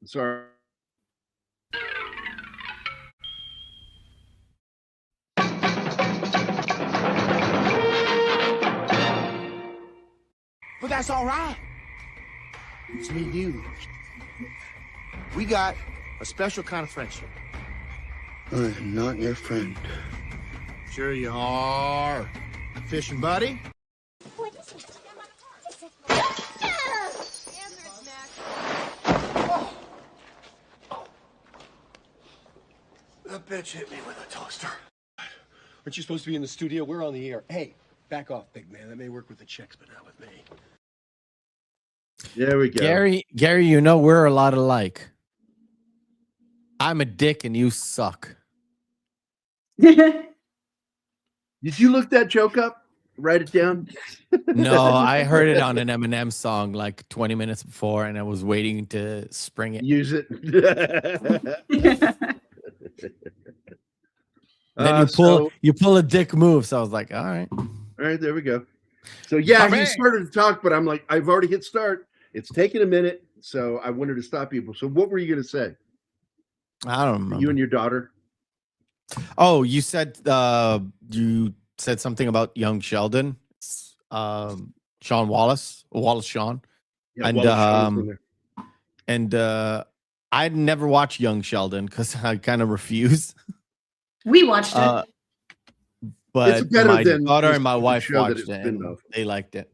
Sorry. But that's all right. It's me and you. We got a special kind of friendship. I am not your friend. Sure you are. Fishing buddy? What is it? That bitch hit me with a toaster. Aren't you supposed to be in the studio? We're on the air. Hey, back off, big man. That may work with the chicks, but not with me. There we go. Gary, you know we're a lot alike. I'm a dick and you suck. Did you look that joke up? Write it down? No, I heard it on an Eminem song like 20 minutes before, and I was waiting to spring it. Use it. Then you pull a dick move, so I was like, all right. All right, there we go. So yeah, he started to talk, but I'm like, I've already hit start. It's taken a minute, so I wanted to stop people. So what were you going to say? I don't remember. You and your daughter? Oh, you said something about young Sheldon, Sean Wallace Shawn, Yeah, and I'd never watched Young Sheldon because I kind of refuse. We watched it, but better my than daughter the and my wife show that watched it's it. been And of. they liked it.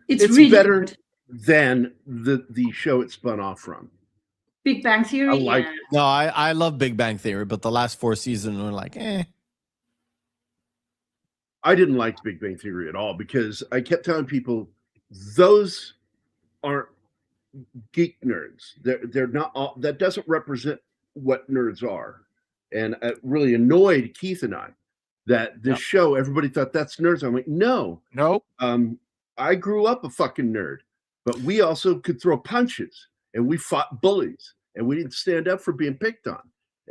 It's It's really better good. than the show it spun off from. Big Bang Theory. I like yeah. it. No, I love Big Bang Theory, but the last 4 seasons were like, eh. I didn't like Big Bang Theory at all because I kept telling people those aren't geek nerds. They're not all, that doesn't represent what nerds are. And it really annoyed Keith and I that this show, everybody thought that's nerds. I'm like, no. Nope. I grew up a fucking nerd, but we also could throw punches and we fought bullies and we didn't stand up for being picked on.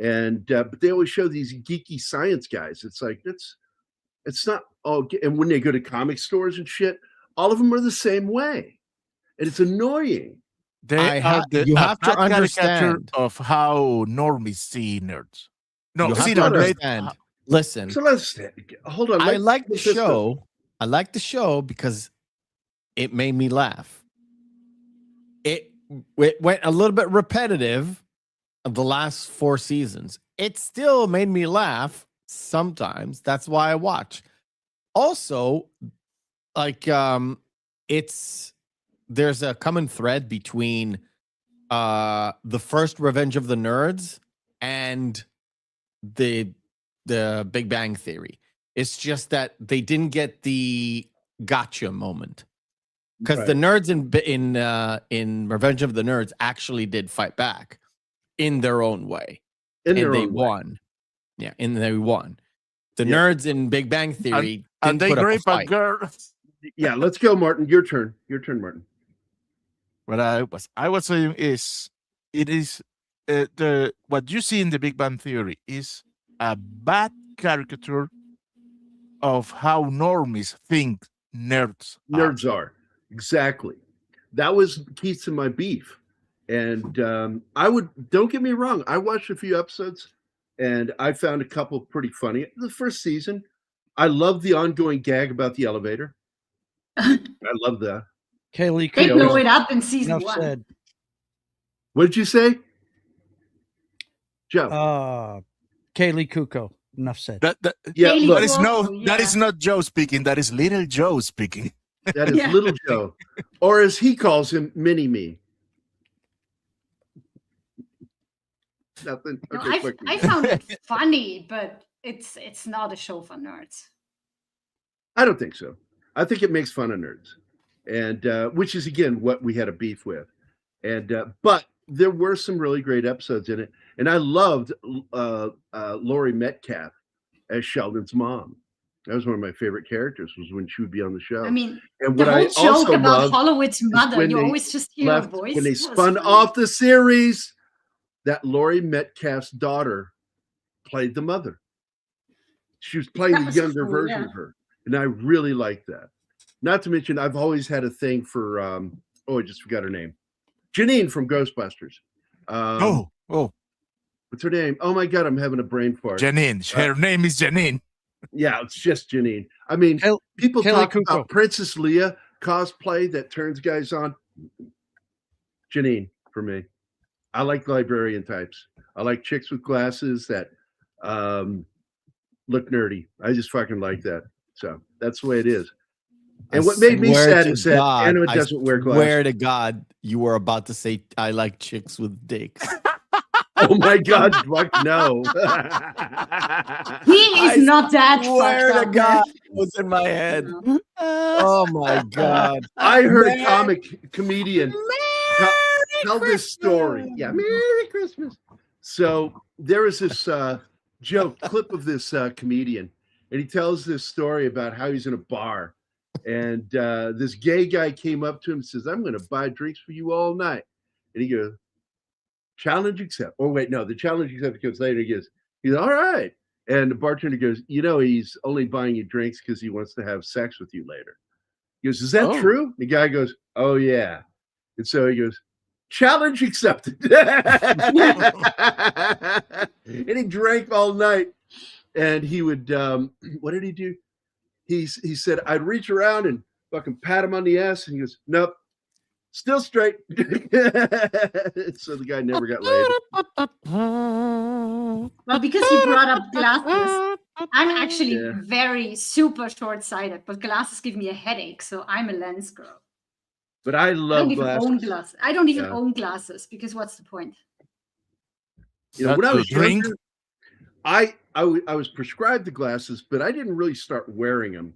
And but they always show these geeky science guys. It's like it's not all. And when they go to comic stores and shit, all of them are the same way, and it's annoying. They are you have to caricature understand of how normies see nerds. No, You have see to nerds. understand. Listen, So let's hold on. I like the let's just- show. I like the show because it made me laugh. It went a little bit repetitive of the last 4 seasons. It still made me laugh sometimes. That's why I watch. Also, like there's a common thread between the first Revenge of the Nerds and the Big Bang Theory. It's just that they didn't get the gotcha moment. Because the nerds in Revenge of the Nerds actually did fight back in their own way. In their and they own way. won. Yeah, and they won. The nerds in Big Bang Theory And didn't they put up a grape a fight. girl. Yeah, let's go, Martin. Your turn. Your turn, Martin. What I was saying is, it is what you see in the Big Bang Theory is a bad caricature of how normies think nerds are. Exactly. That was Keith's and my beef. And don't get me wrong, I watched a few episodes and I found a couple pretty funny. The first season, I love the ongoing gag about the elevator. I love that. Kaylee, They Yeah, blew well, it up in season enough 1. said. What did you say? Joe. Kaylee Kuko. Enough said. Yeah, Daily look, That is Cuoco, that is not Joe speaking. That is little Joe speaking. that is Yeah. Little Joe. Or as he calls him, Mini Me. Nothing. No, Okay, quick. I found it funny, but it's not a show for nerds. I don't think so. I think it makes fun of nerds, and which is again what we had a beef with. And but there were some really great episodes in it, and I loved Laurie Metcalf as Sheldon's mom. That was one of my favorite characters. Was when she would be on the show. I mean, and the what whole I joke also about loved Hollywood's mother, when you they always just hear her left voice. when they was spun funny. off the series. That Laurie Metcalf's daughter played the mother. She was playing That the was younger cool, version yeah. of her, and I really liked that. Not to mention, I've always had a thing for I just forgot her name, Janine from Ghostbusters. Oh, what's her name? Oh my God, I'm having a brain fart. Janine. Her name is Janine. Yeah, it's just Janine. I mean, people Kelly talk Kuko. about Princess Leia cosplay that turns guys on. Janine for me. I like librarian types. I like chicks with glasses that look nerdy. I just fucking like that. So that's the way it is. And what made me sad is that Anna doesn't wear glasses. Swear to God, you were about to say, I like chicks with dicks. Oh my God, fuck no. He is not that Swear fucked to up. God, it was in my head. Oh my God. I heard a comic comedian tell this story. Yeah, Merry Christmas. So there is this clip of this comedian, and he tells this story about how he's in a bar, and this gay guy came up to him and says, I'm going to buy drinks for you all night. And he goes, challenge accept. Oh, wait, no, the challenge accept comes later. He goes, all right. And the bartender goes, he's only buying you drinks because he wants to have sex with you later. He goes, is that true? The guy goes, oh, yeah. And so he goes, challenge accepted. And he drank all night. And he would, what did he do? He said, I'd reach around and fucking pat him on the ass. And he goes, nope, still straight. So the guy never got laid. Well, because you brought up glasses, I'm actually very super short-sighted, but glasses give me a headache, so I'm a lens girl. But I love glasses. I don't even own glasses because what's the point? When I was younger, I was prescribed the glasses, but I didn't really start wearing them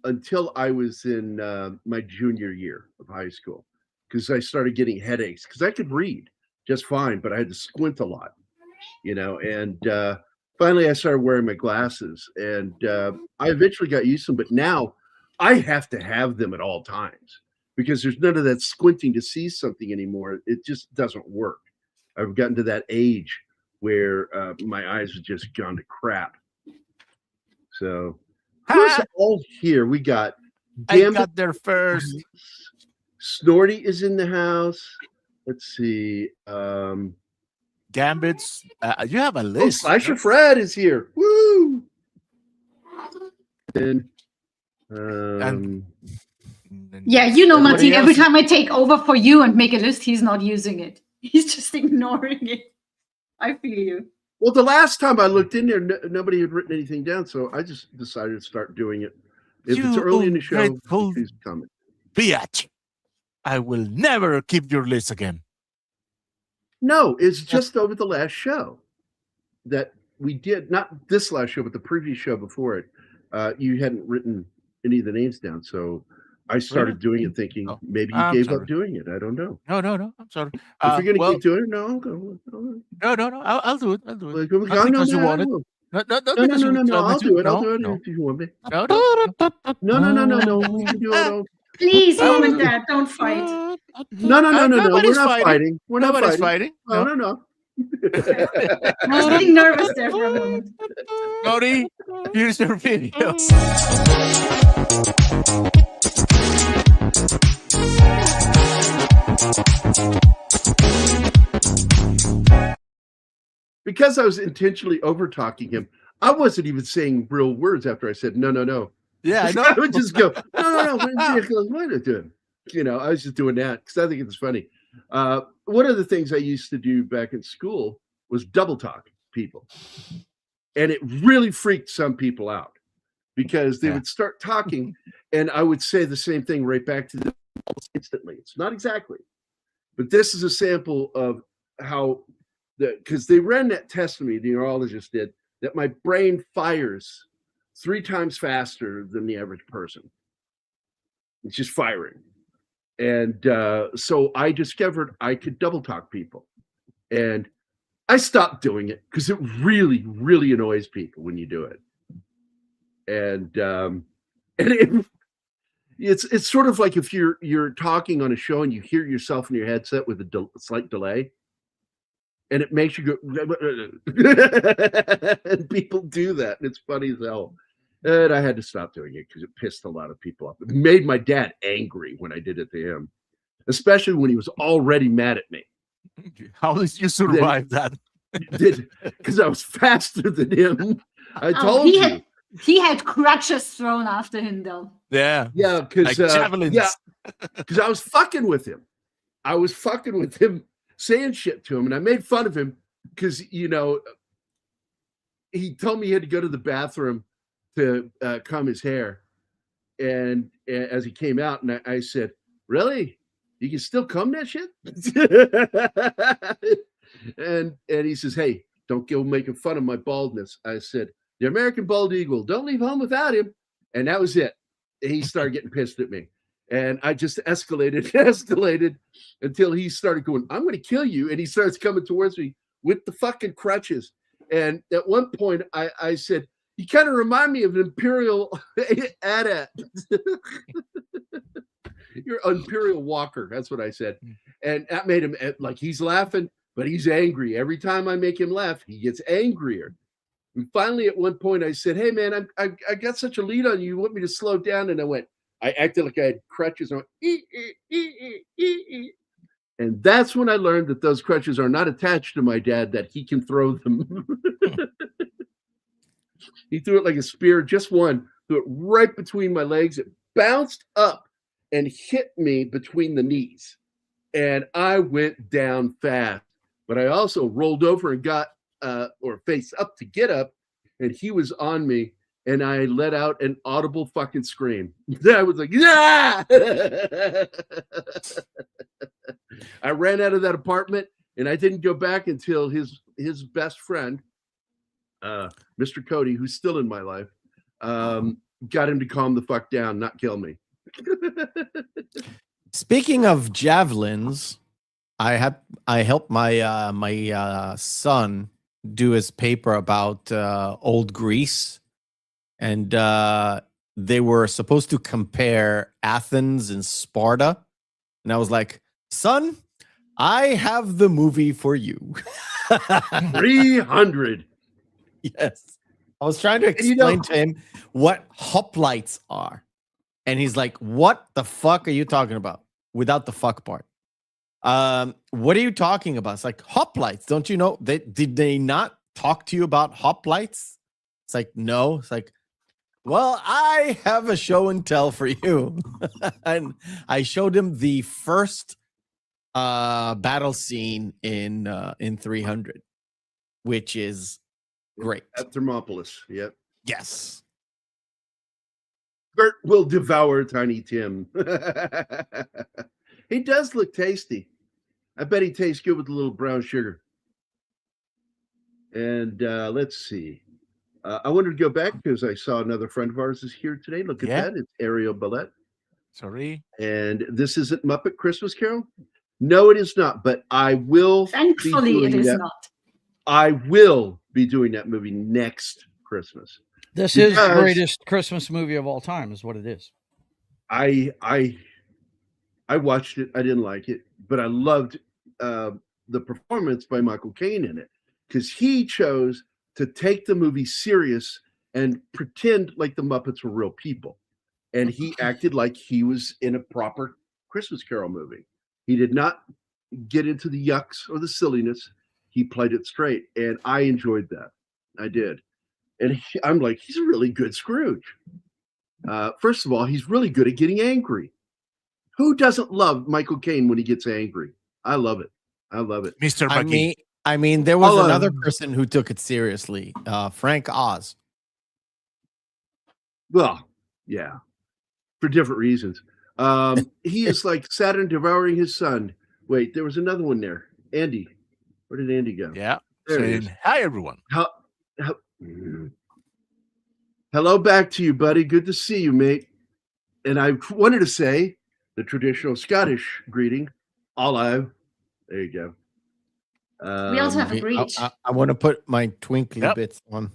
until I was in my junior year of high school, because I started getting headaches because I could read just fine, but I had to squint a lot, and finally I started wearing my glasses, and I eventually got used to them, but now I have to have them at all times because there's none of that squinting to see something anymore. It just doesn't work. I've gotten to that age where my eyes have just gone to crap. So who's all here? We got I got there first. Snorty is in the house. Let's see. Gambits. You have a list. Slasher Fred is here. Woo! And yeah, Martin, every time I take over for you and make a list, he's not using it. He's just ignoring it. I feel you. Well, the last time I looked in there, nobody had written anything down, so I just decided to start doing it. If it's early in the show, please comment. Bitch, I will never keep your list again. No, it's just over the last show that we did, not this last show, but the previous show before it. You hadn't written any of the names down, so I started doing it thinking maybe you gave up doing it. I don't know. No. I'm sorry. If you're going to keep doing it, no, I'll go. No. I'll do it. No, because you want it. No. I'll do it. I'll do it if you want me. No. No. We can do it. Please, mom and dad, don't fight. No. We're not fighting. We're not fighting. No. I was getting nervous there for a moment. Nori, here's your video. Because I was intentionally over talking him, I wasn't even saying real words after I said no. Yeah, I know. I would just go no. What are you doing? I was just doing that because I think it's funny. One of the things I used to do back in school was double talk people, and it really freaked some people out because they would start talking, and I would say the same thing right back to them instantly. It's not exactly, but this is a sample of how because they ran that test on me, the neurologist did, that my brain fires 3 times faster than the average person. It's just firing. And so I discovered I could double talk people. And I stopped doing it because it really, really annoys people when you do it. And it's sort of like if you're talking on a show and you hear yourself in your headset with a slight delay. And it makes you go, and people do that. And it's funny as hell. And I had to stop doing it because it pissed a lot of people off. It made my dad angry when I did it to him, especially when he was already mad at me. How did you survive that? Because I was faster than him. I Oh, told you. he had crutches thrown after him, though. Yeah. Yeah, because Like javelins. because I was fucking with him. I was fucking with him, saying shit to him, and I made fun of him because he told me he had to go to the bathroom to comb his hair, and as he came out, and I said, "Really? You can still comb that shit?" and he says, "Hey, don't go making fun of my baldness." I said, "The American bald eagle. Don't leave home without him." And that was it. He started getting pissed at me. And I just escalated until he started going, "I'm going to kill you." And he starts coming towards me with the fucking crutches. And at one point, I said, "You kind of remind me of an Imperial AT-AT." You're Imperial Walker. That's what I said. And that made him, like, he's laughing, but he's angry. Every time I make him laugh, he gets angrier. And finally, at one point, I said, "Hey, man, I got such a lead on you. You want me to slow down?" And I acted like I had crutches on. And that's when I learned that those crutches are not attached to my dad, that he can throw them. He threw it like a spear, just one, threw it right between my legs. It bounced up and hit me between the knees. And I went down fast. But I also rolled over and got or face up to get up, and he was on me, and I let out an audible fucking scream. I was like, "Yeah!" I ran out of that apartment, and I didn't go back until his best friend, Mr. Cody, who's still in my life, got him to calm the fuck down, not kill me. Speaking of javelins, I helped my son do his paper about old Greece, and they were supposed to compare Athens and Sparta, and I was like, "Son, I have the movie for you." 300. Yes, I was trying to explain to him what hoplites are, and he's like, "What the fuck are you talking about?" Without the fuck part. What are you talking about? It's like, hoplites. Don't you know? Did they not talk to you about hoplites? It's like, no. It's like, well, I have a show and tell for you. And I showed him the first battle scene in 300, which is great. At Thermopolis. Yep. Yes. Bert will devour Tiny Tim. He does look tasty. I bet he tastes good with a little brown sugar. And let's see. I wanted to go back because I saw another friend of ours is here today. Look at that. It's Ariel Ballette. Sorry. And this isn't Muppet Christmas Carol? No, it is not. But I will. Thankfully, it is not. I will be doing that movie next Christmas. This is the greatest Christmas movie of all time, is what it is. I watched it. I didn't like it, but I loved the performance by Michael Caine in it, because he chose to take the movie serious and pretend like the Muppets were real people. And he acted like he was in a proper Christmas Carol movie. He did not get into the yucks or the silliness. He played it straight. And I enjoyed that. I did. And I'm like, he's a really good Scrooge. First of all, he's really good at getting angry. Who doesn't love Michael Caine when he gets angry? I love it. I love it. Mr. McGee. I mean, there was another person who took it seriously, Frank Oz. Well, yeah, for different reasons. He is like Saturn devouring his son. Wait, there was another one there. Andy. Where did Andy go? Yeah. There it Saying, is. hi, everyone. Hello back to you, buddy. Good to see you, mate. And I wanted to say the traditional Scottish greeting, Olive. There you go. We also have a breach. I want to put my twinkly bits on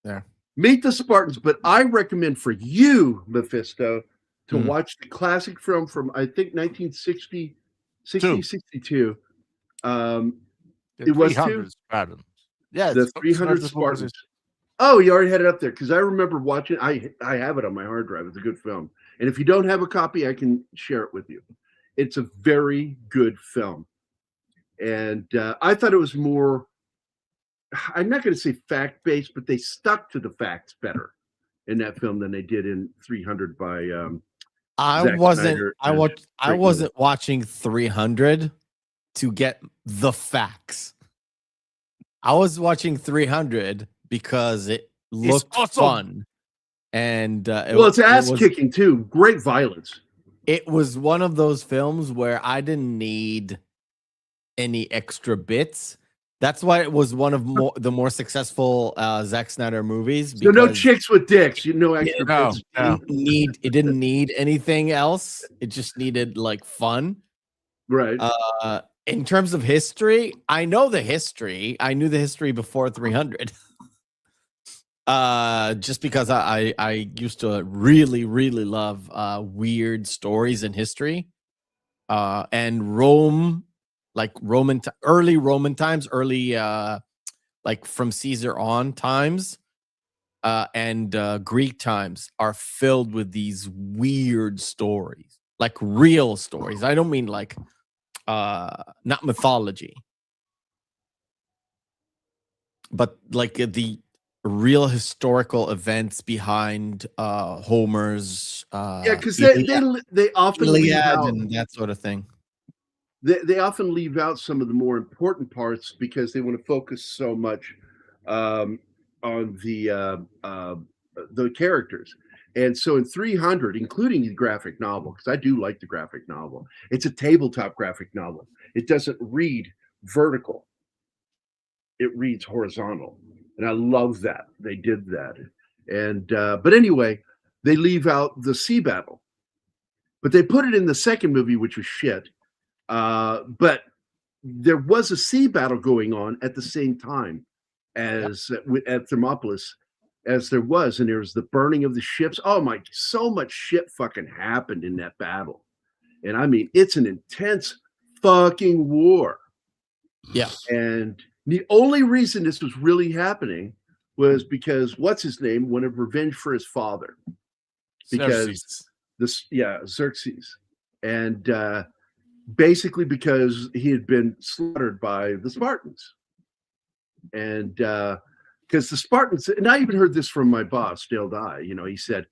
there. Meet the Spartans, but I recommend for you, Mephisto, to watch the classic film from, I think, 1960, 62. It was 2? Spartans. Yeah, the 300 Spartans. Oh, you already had it up there, because I remember watching. I have it on my hard drive. It's a good film. And if you don't have a copy, I can share it with you. It's a very good film. And I thought it was more, I'm not going to say fact-based, but they stuck to the facts better in that film than they did in 300 by Zack Snyder I and Frank wasn't watching 300 to get the facts. I was watching 300 because it looked awesome. fun. And it's ass kicking too. Great violence. It was one of those films where I didn't need any extra bits. That's why it was one of the more successful Zack Snyder movies. So no chicks with dicks. You know, extra bits. It didn't need anything else. It just needed like fun. Right. In terms of history, I know the history. I knew the history before 300. Just because I used to really, really love weird stories in history. And Rome, like early Roman times, early like from Caesar on times, and Greek times are filled with these weird stories, like real stories. I don't mean like not mythology, but like the real historical events behind Homer's because they often leave Iliad out, and that sort of thing. They often leave out some of the more important parts because they want to focus so much on the characters. And so in 300, including the graphic novel, because I do like the graphic novel, it's a tabletop graphic novel. It doesn't read vertical. It reads horizontal. And I love that. They did that. And but anyway, they leave out the sea battle. But they put it in the second movie, which was shit. But there was a sea battle going on at the same time as at Thermopylae as there was, and there was the burning of the ships. Oh my, so much shit fucking happened in that battle. And I mean, it's an intense fucking war. Yeah. And the only reason this was really happening was because what's his name wanted revenge for his father. Because Xerxes. And basically because he had been slaughtered by the Spartans. And because the Spartans, and I even heard this from my boss, Dale Dye, you know, he says,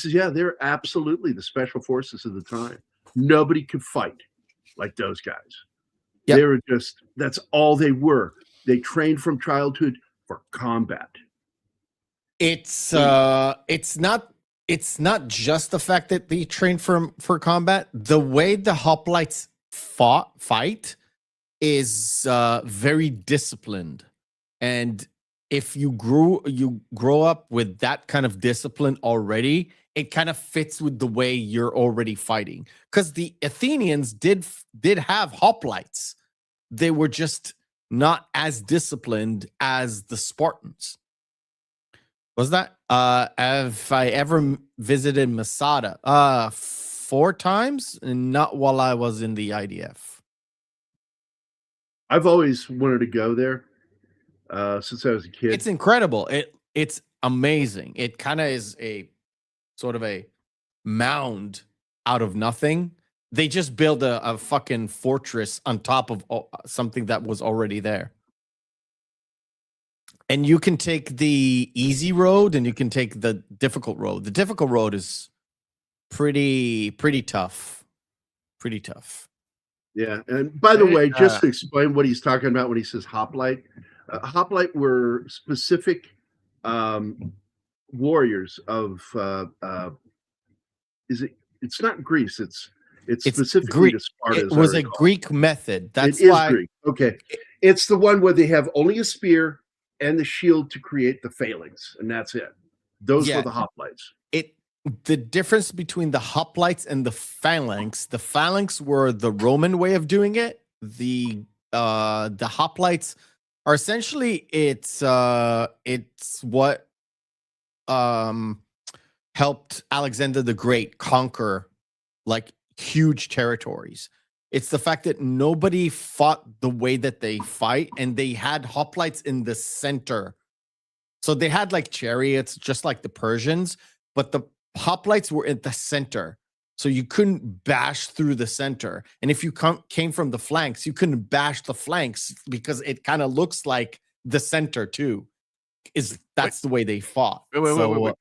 yeah, they're absolutely the special forces of the time. Nobody could fight like those guys. Yep. They were just, that's all they were. They trained from childhood for combat. It's not just the fact that they trained for combat. The way the hoplites fight is very disciplined. And if you grow up with that kind of discipline already, it kind of fits with the way you're already fighting. Because the Athenians did have hoplites. They were just not as disciplined as the Spartans. Was that? Have I ever visited Masada? 4 times, and not while I was in the IDF. I've always wanted to go there since I was a kid. It's incredible. It's amazing. It kind of is a sort of a mound out of nothing. They just build a fucking fortress on top of something that was already there. And you can take the easy road and you can take the difficult road. The difficult road is pretty tough. Pretty tough. Yeah. And by the way, just to explain what he's talking about when he says hoplite, hoplite were specific warriors of it's not Greece, it's specifically Greek. to Sparta. It was a Greek method. That's why. Greek. Okay. It's the one where they have only a spear and the shield to create the phalanx, and that's it. Those were the hoplites. The difference between the hoplites and the phalanx were the Roman way of doing it. The hoplites are essentially it's what helped Alexander the Great conquer like huge territories. It's the fact that nobody fought the way that they fight, and they had hoplites in the center. So they had like chariots, just like the Persians, but the hoplites were at the center. So you couldn't bash through the center. And if you came from the flanks, you couldn't bash the flanks because it kind of looks like the center too. That's the way they fought. Wait.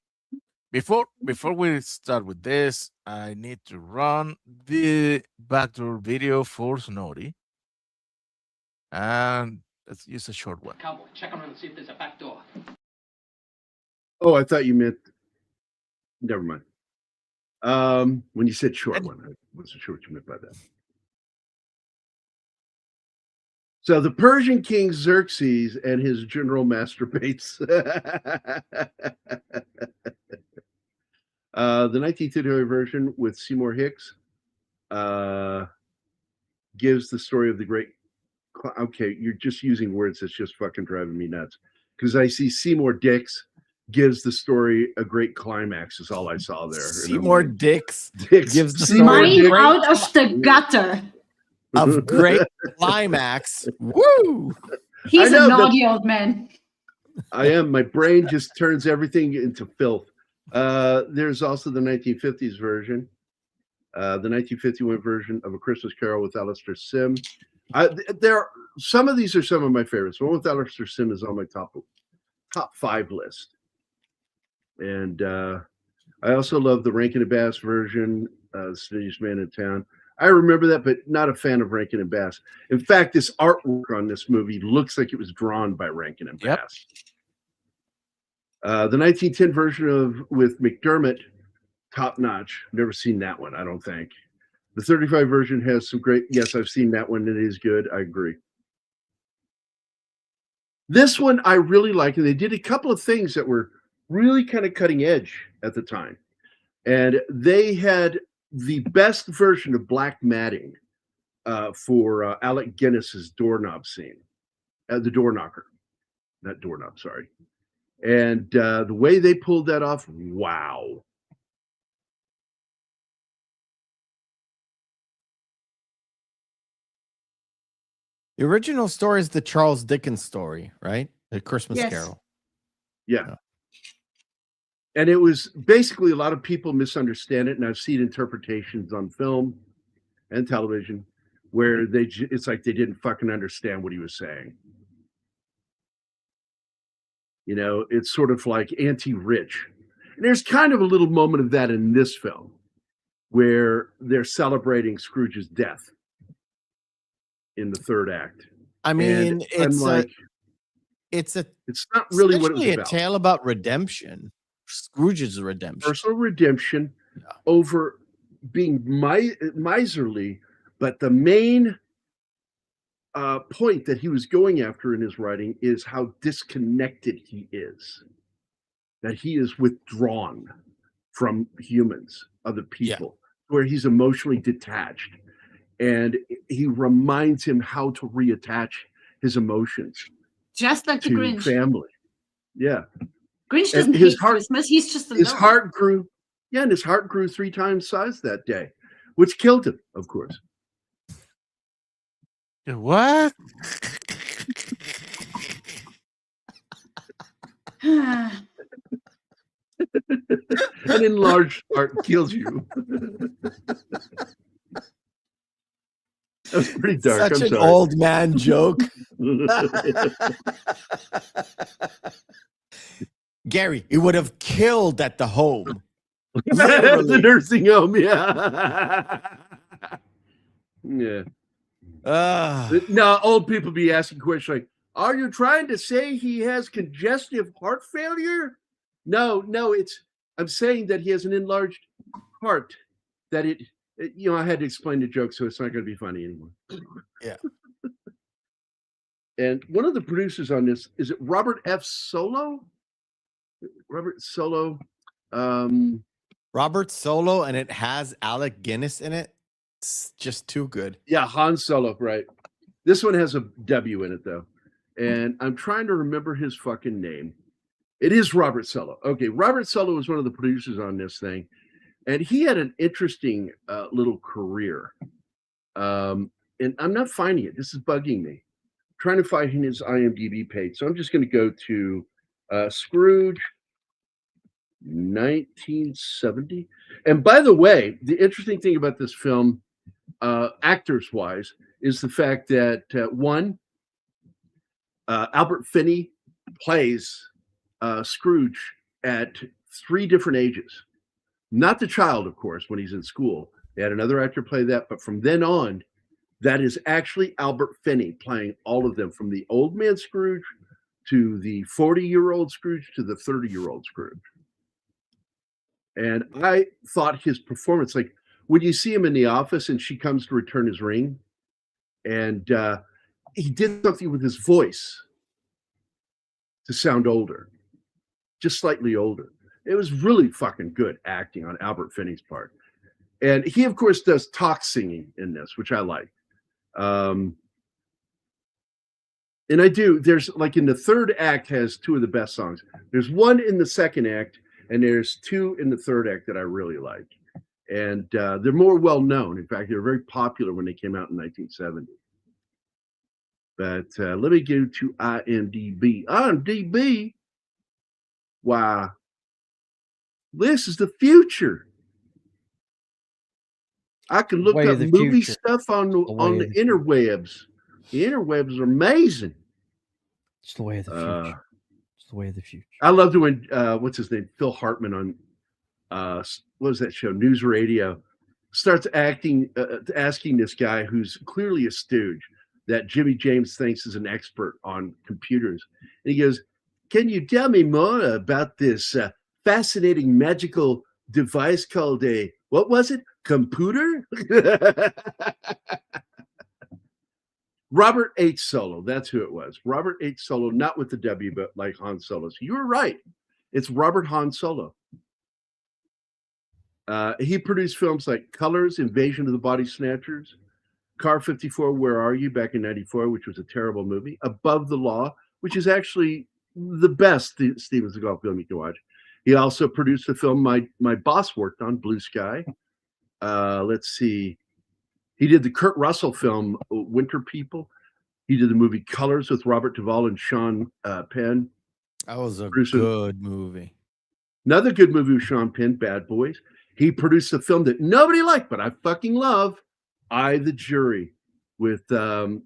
Before we start with this, I need to run the backdoor video for Snowdy. And let's use a short one. Cowboy, check around and see if there's a back door. Oh, I thought you meant. Never mind. When you said short one, I wasn't sure what you meant by that. So the Persian king Xerxes and his general masturbates. The 1930 version with Seymour Hicks gives the story of the great. Okay, you're just using words that's just fucking driving me nuts. Because I see Seymour Dix gives the story a great climax. Is all I saw there. Seymour Dix gives the story out of the gutter of great climax. Woo! He's a naughty old man. I am. My brain just turns everything into filth. There's also the 1950s version, the 1951 version of A Christmas Carol with Alistair Sim. Some of these are some of my favorites. One with Alistair Sim is on my top 5 list. And I also love the Rankin and Bass version, Snittiest Man in Town. I remember that, but not a fan of Rankin and Bass. In fact, this artwork on this movie looks like it was drawn by Rankin and Bass. The 1910 version with McDermott, top notch. Never seen that one, I don't think. The 35 version has some great. Yes, I've seen that one. It is good. I agree. This one I really like, and they did a couple of things that were really kind of cutting edge at the time. And they had the best version of black matting for Alec Guinness's doorknob scene, the door knocker, not doorknob, sorry. And the way they pulled that off, wow. The original story is the Charles Dickens story, right? The Christmas Carol. Yeah. And it was basically a lot of people misunderstand it, and I've seen interpretations on film and television where it's like they didn't fucking understand what he was saying. You know, it's sort of like anti-rich. And there's kind of a little moment of that in this film where they're celebrating Scrooge's death in the third act. I mean, it's not really what it was about. A tale about redemption. Scrooge's redemption. Personal redemption over being miserly, but the main point that he was going after in his writing is how disconnected he is. That he is withdrawn from humans, other people, where he's emotionally detached. And he reminds him how to reattach his emotions. Just like the Grinch. Family. Yeah. Grinch doesn't hate Christmas. He's just alone. His heart grew. Yeah, and his heart grew 3 times size that day, which killed him, of course. What? An enlarged heart kills you. That was pretty dark. Such an old man joke. Gary, it would have killed at the home. The nursing home, yeah. Yeah. Now, old people be asking questions like, are you trying to say he has congestive heart failure? No, I'm saying that he has an enlarged heart, that I had to explain the joke, so it's not going to be funny anymore. Yeah. And one of the producers on this, is it Robert F. Solo? Robert Solo. Robert Solo, and it has Alec Guinness in it. It's just too good. Yeah, Han Solo, right. This one has a W in it, though. And I'm trying to remember his fucking name. It is Robert Solo. Okay, Robert Solo was one of the producers on this thing. And he had an interesting little career. And I'm not finding it. This is bugging me. I'm trying to find his IMDb page. So I'm just going to go to Scrooge. 1970. And by the way, the interesting thing about this film, actors wise, is the fact that Albert Finney plays Scrooge at 3 different ages. Not the child, of course, when he's in school. They had another actor play that, but from then on, that is actually Albert Finney playing all of them, from the old man Scrooge to the 40-year-old Scrooge to the 30-year-old Scrooge. And I thought his performance, like when you see him in the office and she comes to return his ring, and he did something with his voice to sound older, just slightly older. It was really fucking good acting on Albert Finney's part. And he, of course, does talk singing in this, which I like. And I do. There's like in the third act has 2 of the best songs. There's one in the second act, and there's 2 in the third act that I really like. And they're more well known. In fact, they were very popular when they came out in 1970. But let me go to IMDb. IMDb, wow, this is the future. I can look up movie stuff on the interwebs. The interwebs are amazing. It's the way of the future. It's the way of the future. I loved it when what's his name, Phil Hartman on what was that show, News Radio, starts asking this guy who's clearly a stooge that Jimmy James thinks is an expert on computers, and he goes, "Can you tell me more about this fascinating magical device called a, what was it, computer?" Robert H. Solo, that's who it was. Robert H. Solo, not with the W, but like Han Solo. So you were right. It's Robert Han Solo. He produced films like Colors, Invasion of the Body Snatchers, Car 54, Where Are You, back in 94, which was a terrible movie. Above the Law, which is actually the best Steven Seagal film you can watch. He also produced the film my boss worked on, Blue Sky. Let's see. He did the Kurt Russell film, Winter People. He did the movie Colors with Robert Duvall and Sean Penn. That was a good movie. Another good movie with Sean Penn, Bad Boys. He produced a film that nobody liked, but I fucking love, I, the Jury, with Stallone's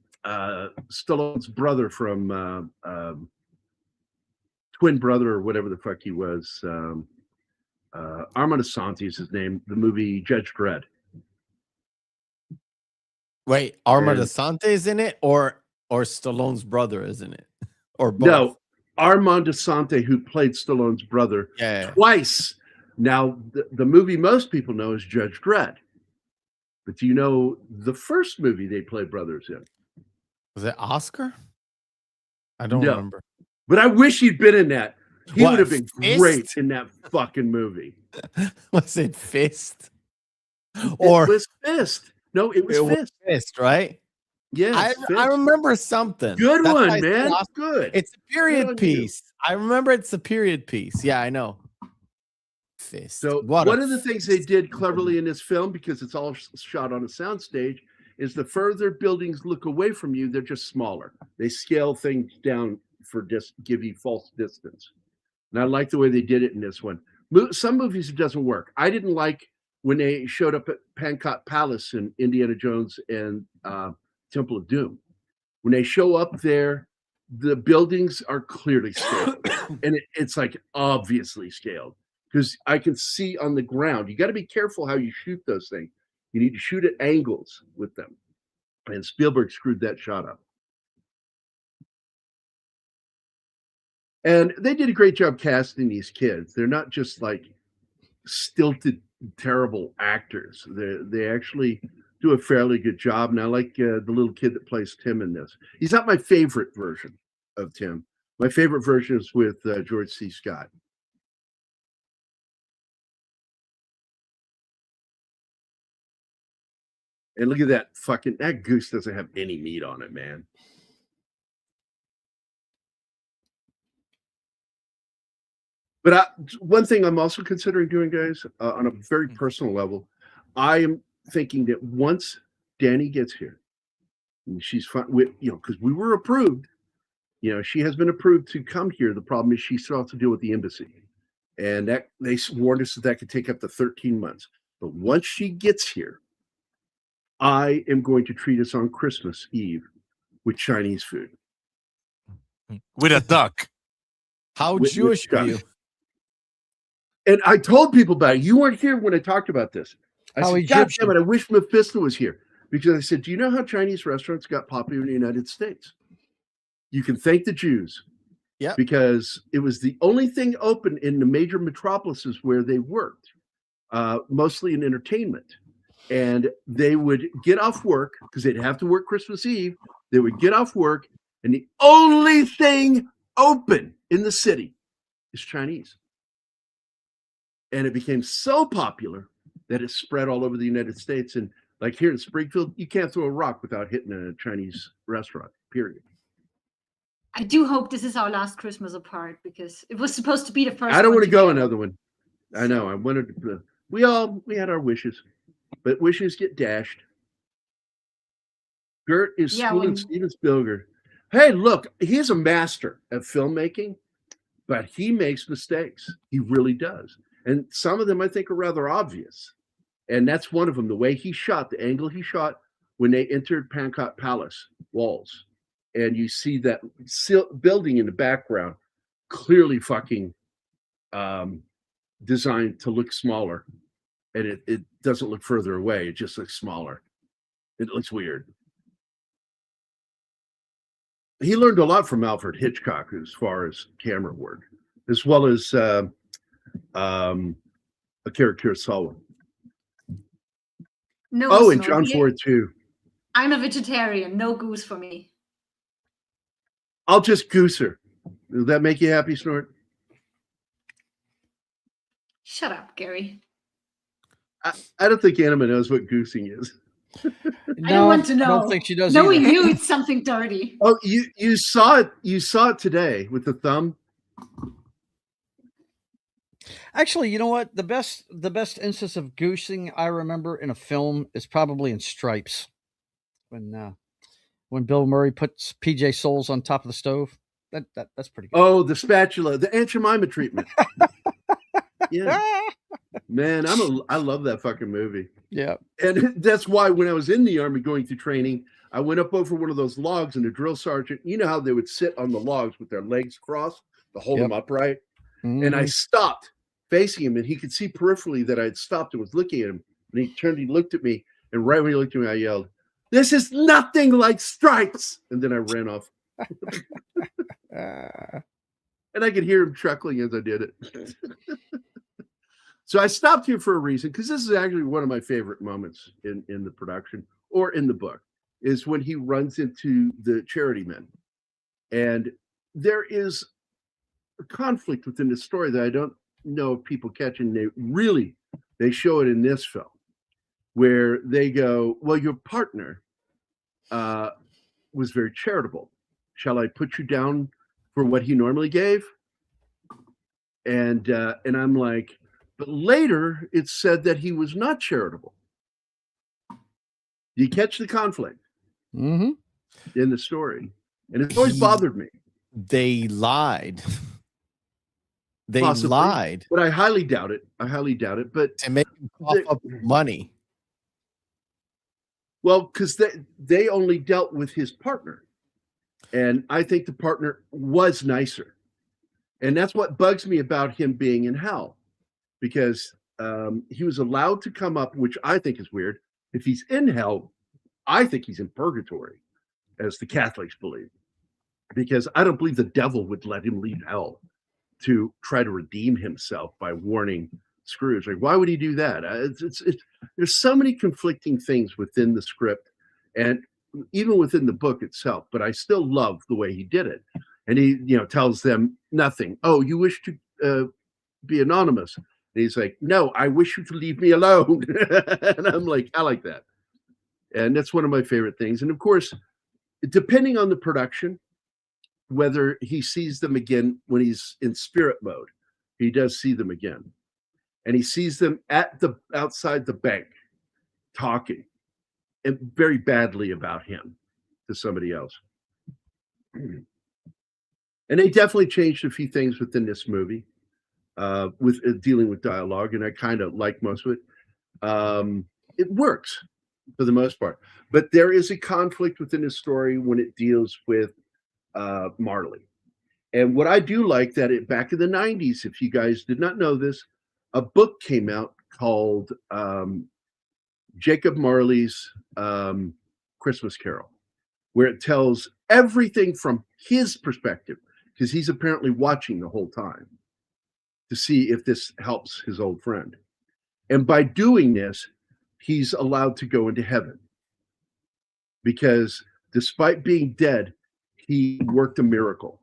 brother from twin brother or whatever the fuck he was. Armand Assante is his name. The movie Judge Dredd. Wait, Armand Assante is in it, or Stallone's brother is in it, or both? No, Armand Assante, who played Stallone's brother twice. Now, the movie most people know is Judge Dredd. But do you know the first movie they played brothers in? Was it Oscar? I don't remember. But I wish he'd been in that. He would have been great in that fucking movie. Was it Fist? Or it was Fist. No, it was Fist. Fist, right? Yeah, I remember something. Good one, man. Good. It's a period piece. I remember it's a period piece. Yeah, I know. Fist. So one of the things they did cleverly in this film, because it's all shot on a soundstage, is the further buildings look away from you, they're just smaller. They scale things down for give you false distance. And I like the way they did it in this one. Some movies it doesn't work. I didn't like when they showed up at Pancot Palace in Indiana Jones and Temple of Doom. When they show up there, the buildings are clearly scaled. And it's like obviously scaled. Because I can see on the ground. You got to be careful how you shoot those things. You need to shoot at angles with them. And Spielberg screwed that shot up. And they did a great job casting these kids. They're not just like stilted, terrible actors. They actually do a fairly good job. And I like the little kid that plays Tim in this. He's not my favorite version of Tim. My favorite version is with George C. Scott. And look at that that goose doesn't have any meat on it, man. But one thing I'm also considering doing, guys, on a very personal level, I am thinking that once Danny gets here, and she's fine with, because we were approved, she has been approved to come here. The problem is she still has to deal with the embassy. And that they warned us that could take up to 13 months. But once she gets here, I am going to treat us on Christmas Eve with Chinese food. With a duck. How With Jewish duck. are you? And I told people about it. You weren't here when I talked about this. I How said, God Egyptian. damn it, I wish Mephisto was here. Because I said, do you know how Chinese restaurants got popular in the United States? You can thank the Jews. Yeah. Because it was the only thing open in the major metropolises where they worked, mostly in entertainment. And they would get off work because they'd have to work Christmas Eve. They would get off work, and the only thing open in the city is Chinese. And it became so popular that it spread all over the United States. And like here in Springfield, you can't throw a rock without hitting a Chinese restaurant, period. I do hope this is our last Christmas apart because it was supposed to be the first. I don't one want to go together. another one. I know. I wanted to. We had our wishes, but wishes get dashed. Gert is Yeah, schooling when- Steven Spielberg. Hey, look, he's a master at filmmaking, but he makes mistakes. He really does. And some of them I think are rather obvious. And that's one of them. The way he shot, the angle he shot when they entered Pankot Palace walls. And you see that building in the background clearly fucking designed to look smaller. And it doesn't look further away. It just looks smaller. It looks weird. He learned a lot from Alfred Hitchcock as far as camera work, as well as a character Sullivan. No. Oh, and Snow. John Yeah, Ford too. I'm a vegetarian. No goose for me. I'll just goose her. Will that make you happy, Snort? Shut up, Gary. I don't think Anima knows what goosing is. I don't want to know. I don't think she does Knowing either. you, it's something dirty. Oh, you saw it. You saw it today with the thumb. Actually, you know what? The best instance of goosing I remember in a film is probably in Stripes, when Bill Murray puts PJ Souls on top of the stove. That's pretty good. Oh, the spatula, the Aunt Jemima treatment. Yeah, man, I love that fucking movie. Yeah. And that's why when I was in the Army going through training, I went up over one of those logs, and the drill sergeant, you know how they would sit on the logs with their legs crossed to hold them upright. And I stopped facing him, and he could see peripherally that I had stopped and was looking at him. And he turned, he looked at me, and right when he looked at me, I yelled, "This is nothing like Stripes!" And then I ran off. And I could hear him chuckling as I did it. So I stopped here for a reason, because this is actually one of my favorite moments in the production or in the book, is when he runs into the charity men. And there is a conflict within the story that I don't know if people catch, and they show it in this film, where they go, well, your partner was very charitable. Shall I put you down for what he normally gave? And I'm like, but later it's said that he was not charitable. You catch the conflict in the story, and it's always bothered me. They lied. They Possibly, lied but I highly doubt it. But to make him cough up money. Well, because they only dealt with his partner, and I think the partner was nicer, and that's what bugs me about him being in hell, because he was allowed to come up, which I think is weird. If he's in hell, I think he's in purgatory, as the Catholics believe, because I don't believe the devil would let him leave hell to try to redeem himself by warning Scrooge. Like, why would he do that? There's so many conflicting things within the script and even within the book itself, but I still love the way he did it. And he, tells them nothing. Oh, you wish to be anonymous? And he's like, no, I wish you to leave me alone. And I'm like, I like that. And that's one of my favorite things. And of course, depending on the production, whether he sees them again when he's in spirit mode, he does see them again. And he sees them outside the bank talking and very badly about him to somebody else. And they definitely changed a few things within this movie. with dealing with dialogue, and I kind of like most of it. It works for the most part, but there is a conflict within the story when it deals with Marley. And what I do like that back in the 90s, if you guys did not know this, a book came out called Jacob Marley's Christmas Carol, where it tells everything from his perspective, because he's apparently watching the whole time to see if this helps his old friend. And by doing this, he's allowed to go into heaven, because despite being dead, he worked a miracle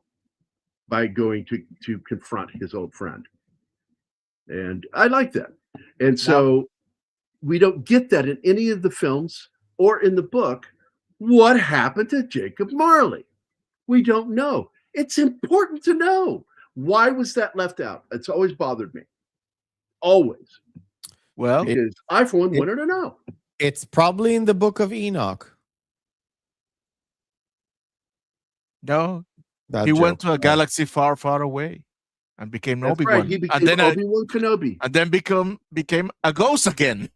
by going to confront his old friend. And I like that. And so we don't get that in any of the films or in the book. What happened to Jacob Marley? We don't know. It's important to know. Why was that left out? It's always bothered me. Always. Well, because I, for one, wanted to know. It's probably in the Book of Enoch. No, That he joke. went to a galaxy far, far away and became That's Obi-Wan. right. He became and then Obi-Wan Kenobi. and then became a ghost again.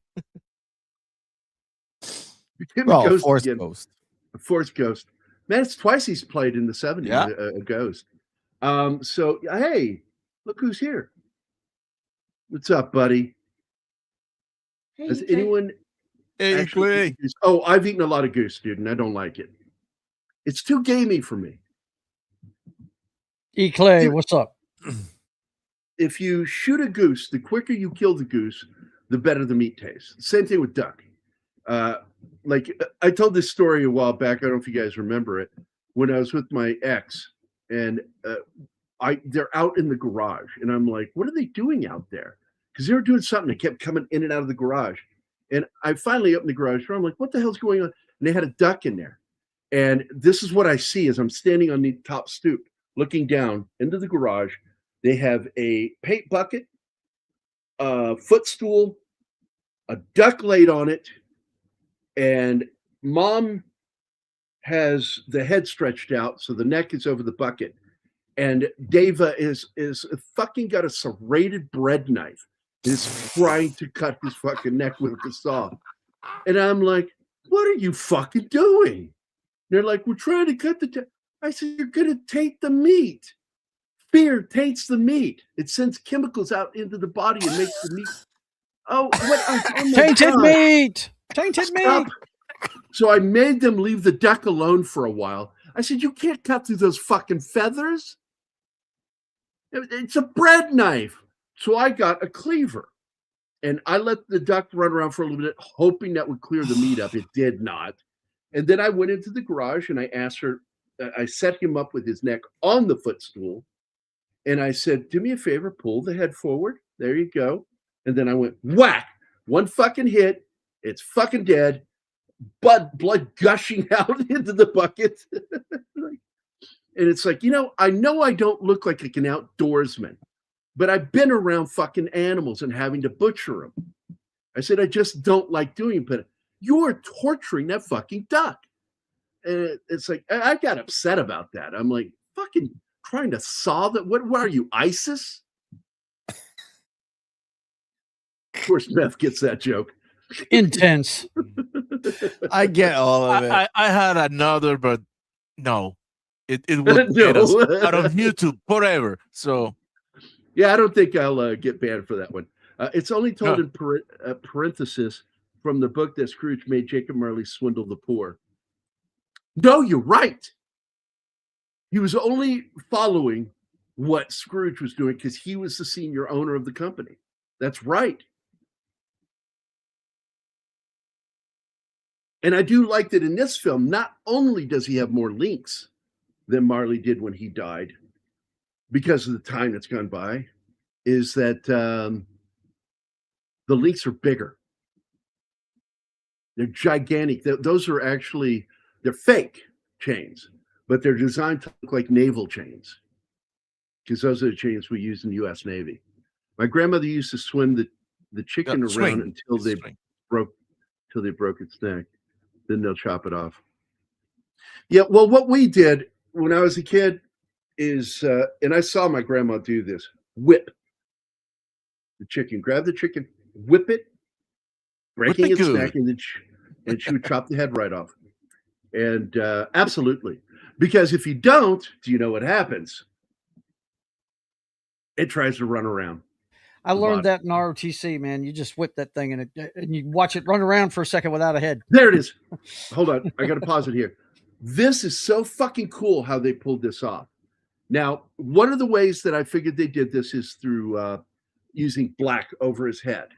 Became Well, a ghost Force again. Ghost. A Force ghost. Man, it's twice he's played in the 70s, Yeah. a ghost. So, hey, look who's here. What's up, buddy? Hey, Has Clay. anyone Hey, actually Clay. eaten goose? Oh, I've eaten a lot of goose, dude, and I don't like it. It's too gamey for me. E. Clay, Dude. what's up? If you shoot a goose, the quicker you kill the goose, the better the meat tastes. Same thing with duck. Like I told this story a while back. I don't know if you guys remember it. When I was with my ex, and they're out in the garage, and I'm like, "What are they doing out there?" Because they were doing something. They kept coming in and out of the garage, and I finally opened the garage door. I'm like, "What the hell's going on?" And they had a duck in there, and this is what I see as I'm standing on the top stoop, looking down into the garage. They have a paint bucket, a footstool, a duck laid on it, and mom has the head stretched out, so the neck is over the bucket. And Deva is fucking got a serrated bread knife and is trying to cut his fucking neck with a saw. And I'm like, what are you fucking doing? And they're like, we're trying to cut the I said, you're gonna taint the meat. Fear taints the meat. It sends chemicals out into the body and makes the meat. Oh, what? Oh my Tainted God. meat! Tainted Stop. meat! So I made them leave the duck alone for a while. I said, you can't cut through those fucking feathers. It's a bread knife. So I got a cleaver. And I let the duck run around for a little bit, hoping that would clear the meat up. It did not. And then I went into the garage and I asked her, I set him up with his neck on the footstool. And I said, do me a favor, pull the head forward. There you go. And then I went, whack, one fucking hit. It's fucking dead. Blood gushing out into the bucket. And it's like, I know I don't look like an outdoorsman, but I've been around fucking animals and having to butcher them. I said, I just don't like doing it, but you're torturing that fucking duck. And it's like, I got upset about that. I'm like, fucking trying to saw that. What are you, ISIS? Of course, Beth gets that joke. Intense. I get all of it. I had another, but no, it would get us out of YouTube forever. So yeah, I don't think I'll get banned for that one. It's only told in parenthesis from the book that Scrooge made Jacob Marley swindle the poor. No, you're right. He was only following what Scrooge was doing because he was the senior owner of the company. That's right. And I do like that in this film, not only does he have more links than Marley did when he died, because of the time that's gone by, is that the links are bigger. They're gigantic. Those are actually, they're fake chains, but they're designed to look like naval chains, because those are the chains we use in the U.S. Navy. My grandmother used to swim the chicken around until they broke its neck. Then they'll chop it off. Yeah, well, what we did when I was a kid is, and I saw my grandma do this, whip The chicken. Grab the chicken, whip it, breaking its neck, and then and she would chop the head right off. And absolutely. Because if you don't, do you know what happens? It tries to run around. I learned that in ROTC, man. You just whip that thing and you watch it run around for a second without a head. There it is. Hold on. I got to pause it here. This is so fucking cool how they pulled this off. Now, one of the ways that I figured they did this is through using black over his head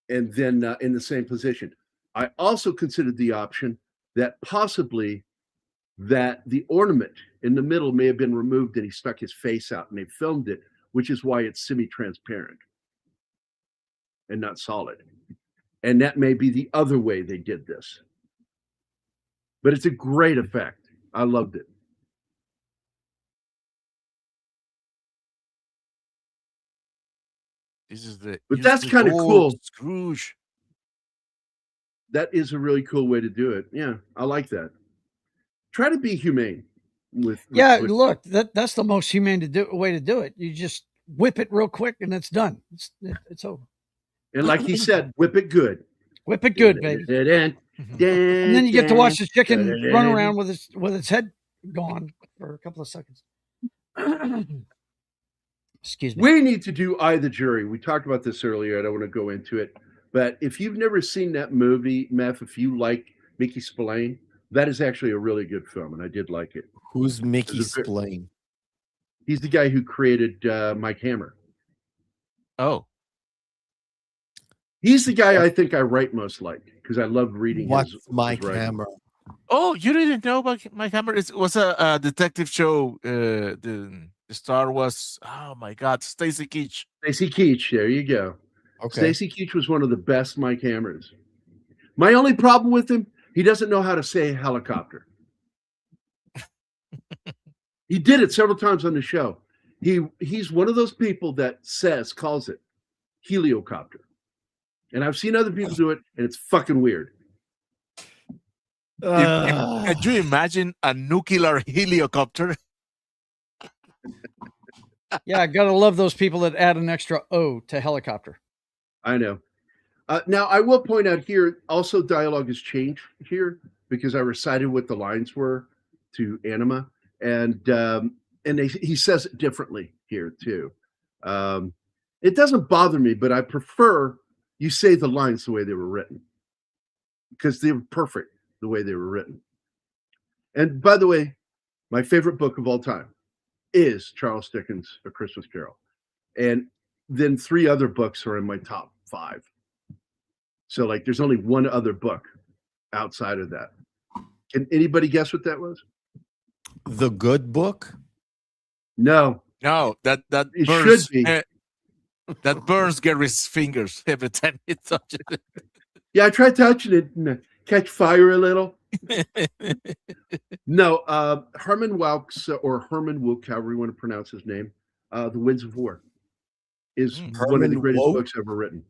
and then in the same position. I also considered the option that possibly that the ornament in the middle may have been removed and he stuck his face out and they filmed it, which is why it's semi-transparent and not solid. And that may be the other way they did this. But it's a great effect. I loved it. This is the. But that's kind of cool. Scrooge. That is a really cool way to do it. Yeah, I like that. Try to be humane with look, that's the most humane way to do it. You just whip it real quick and it's done. It's over. And like he said, whip it good. Whip it good, baby. And then you get to watch the chicken run around with its head gone for a couple of seconds. Excuse me. We need to do I, the Jury. We talked about this earlier. I don't want to go into it. But if you've never seen that movie, Meph, if you like Mickey Spillane, that is actually a really good film, and I did like it. Who's Mickey Spillane? He's the guy who created Mike Hammer. Oh. He's the guy I think I write most like, because I love reading his Mike writing. Hammer? Oh, you didn't know about Mike Hammer? It was a detective show. The star was, oh my God, Stacy Keach. Stacy Keach, there you go. Okay. Stacy Keach was one of the best Mike Hammers. My only problem with him, he doesn't know how to say helicopter. He did it several times on the show. He's one of those people that calls it heliocopter. And I've seen other people do it, and it's fucking weird. Can you imagine a nuclear helicopter? Yeah, I gotta love those people that add an extra O to helicopter. I know. Now, I will point out here, also dialogue has changed here because I recited what the lines were to Anima, and he says it differently here too. It doesn't bother me, but I prefer you say the lines the way they were written because they were perfect the way they were written. And by the way, my favorite book of all time is Charles Dickens' A Christmas Carol. And then 3 other books are in my top 5. So like there's only one other book outside of that. Can anybody guess what that was? The Good Book? No. No, that it burns, should be. That burns Gary's fingers every time he touches it. Yeah, I tried touching it and catch fire a little. No, Herman Wilkes or Herman Wouk, however you want to pronounce his name, The Winds of War is one of the greatest books ever written.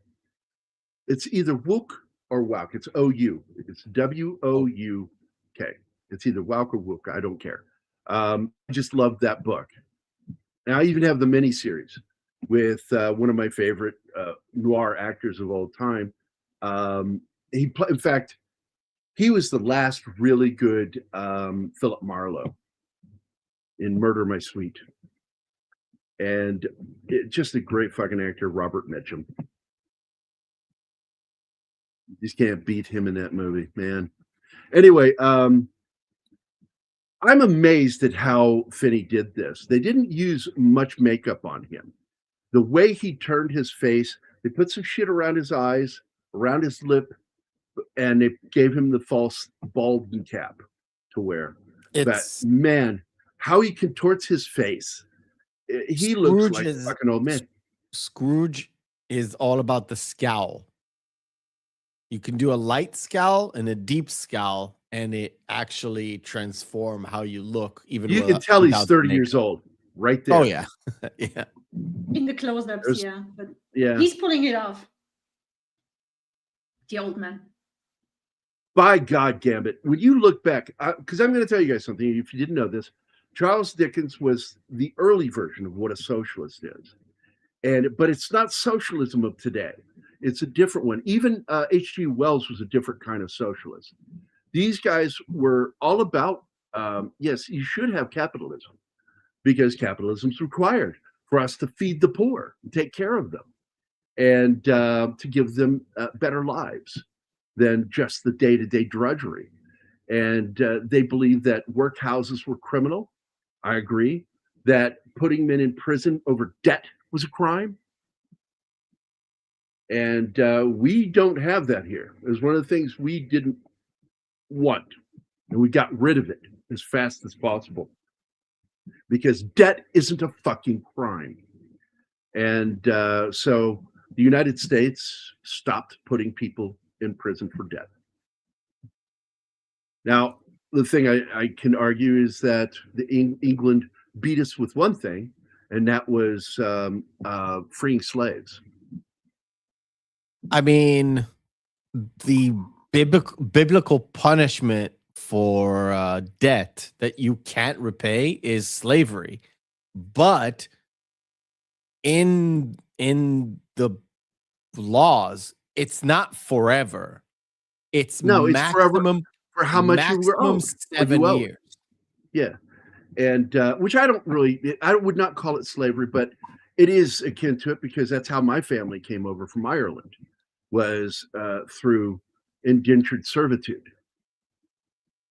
It's either Wouk or Wouk. It's O-U. It's W-O-U-K. It's either Wouk or Wouk. I don't care. I just love that book. And I even have the miniseries with one of my favorite noir actors of all time. In fact, he was the last really good Philip Marlowe in Murder, My Sweet. And just a great fucking actor, Robert Mitchum. You just can't beat him in that movie, man. Anyway, I'm amazed at how Finney did this. They didn't use much makeup on him. The way he turned his face, they put some shit around his eyes, around his lip, and they gave him the false balding cap to wear. But man, how he contorts his face. He looks like a fucking old man. Scrooge is all about the scowl. You can do a light scowl and a deep scowl, and it actually transform how you look. Even you can tell he's 30 years old, right there. Oh yeah, yeah. In the close-ups, yeah, but yeah, he's pulling it off. The old man. By God, Gambit, when you look back, because I'm going to tell you guys something. If you didn't know this, Charles Dickens was the early version of what a socialist is. But it's not socialism of today. It's a different one. Even H.G. Wells was a different kind of socialist. These guys were all about, yes, you should have capitalism because capitalism's required for us to feed the poor and take care of them and to give them better lives than just the day-to-day drudgery. And they believed that workhouses were criminal. I agree. That putting men in prison over debt was a crime. And we don't have that here. It was one of the things we didn't want. And we got rid of it as fast as possible. Because debt isn't a fucking crime. And so the United States stopped putting people in prison for debt. Now, the thing I can argue is that England beat us with one thing, and that was freeing slaves. I mean, the biblical punishment for debt that you can't repay is slavery, but in the laws, it's not forever. It's forever for how much you were owed. 7 years. Yeah, and which I would not call it slavery, but it is akin to it because that's how my family came over from Ireland, was through indentured servitude.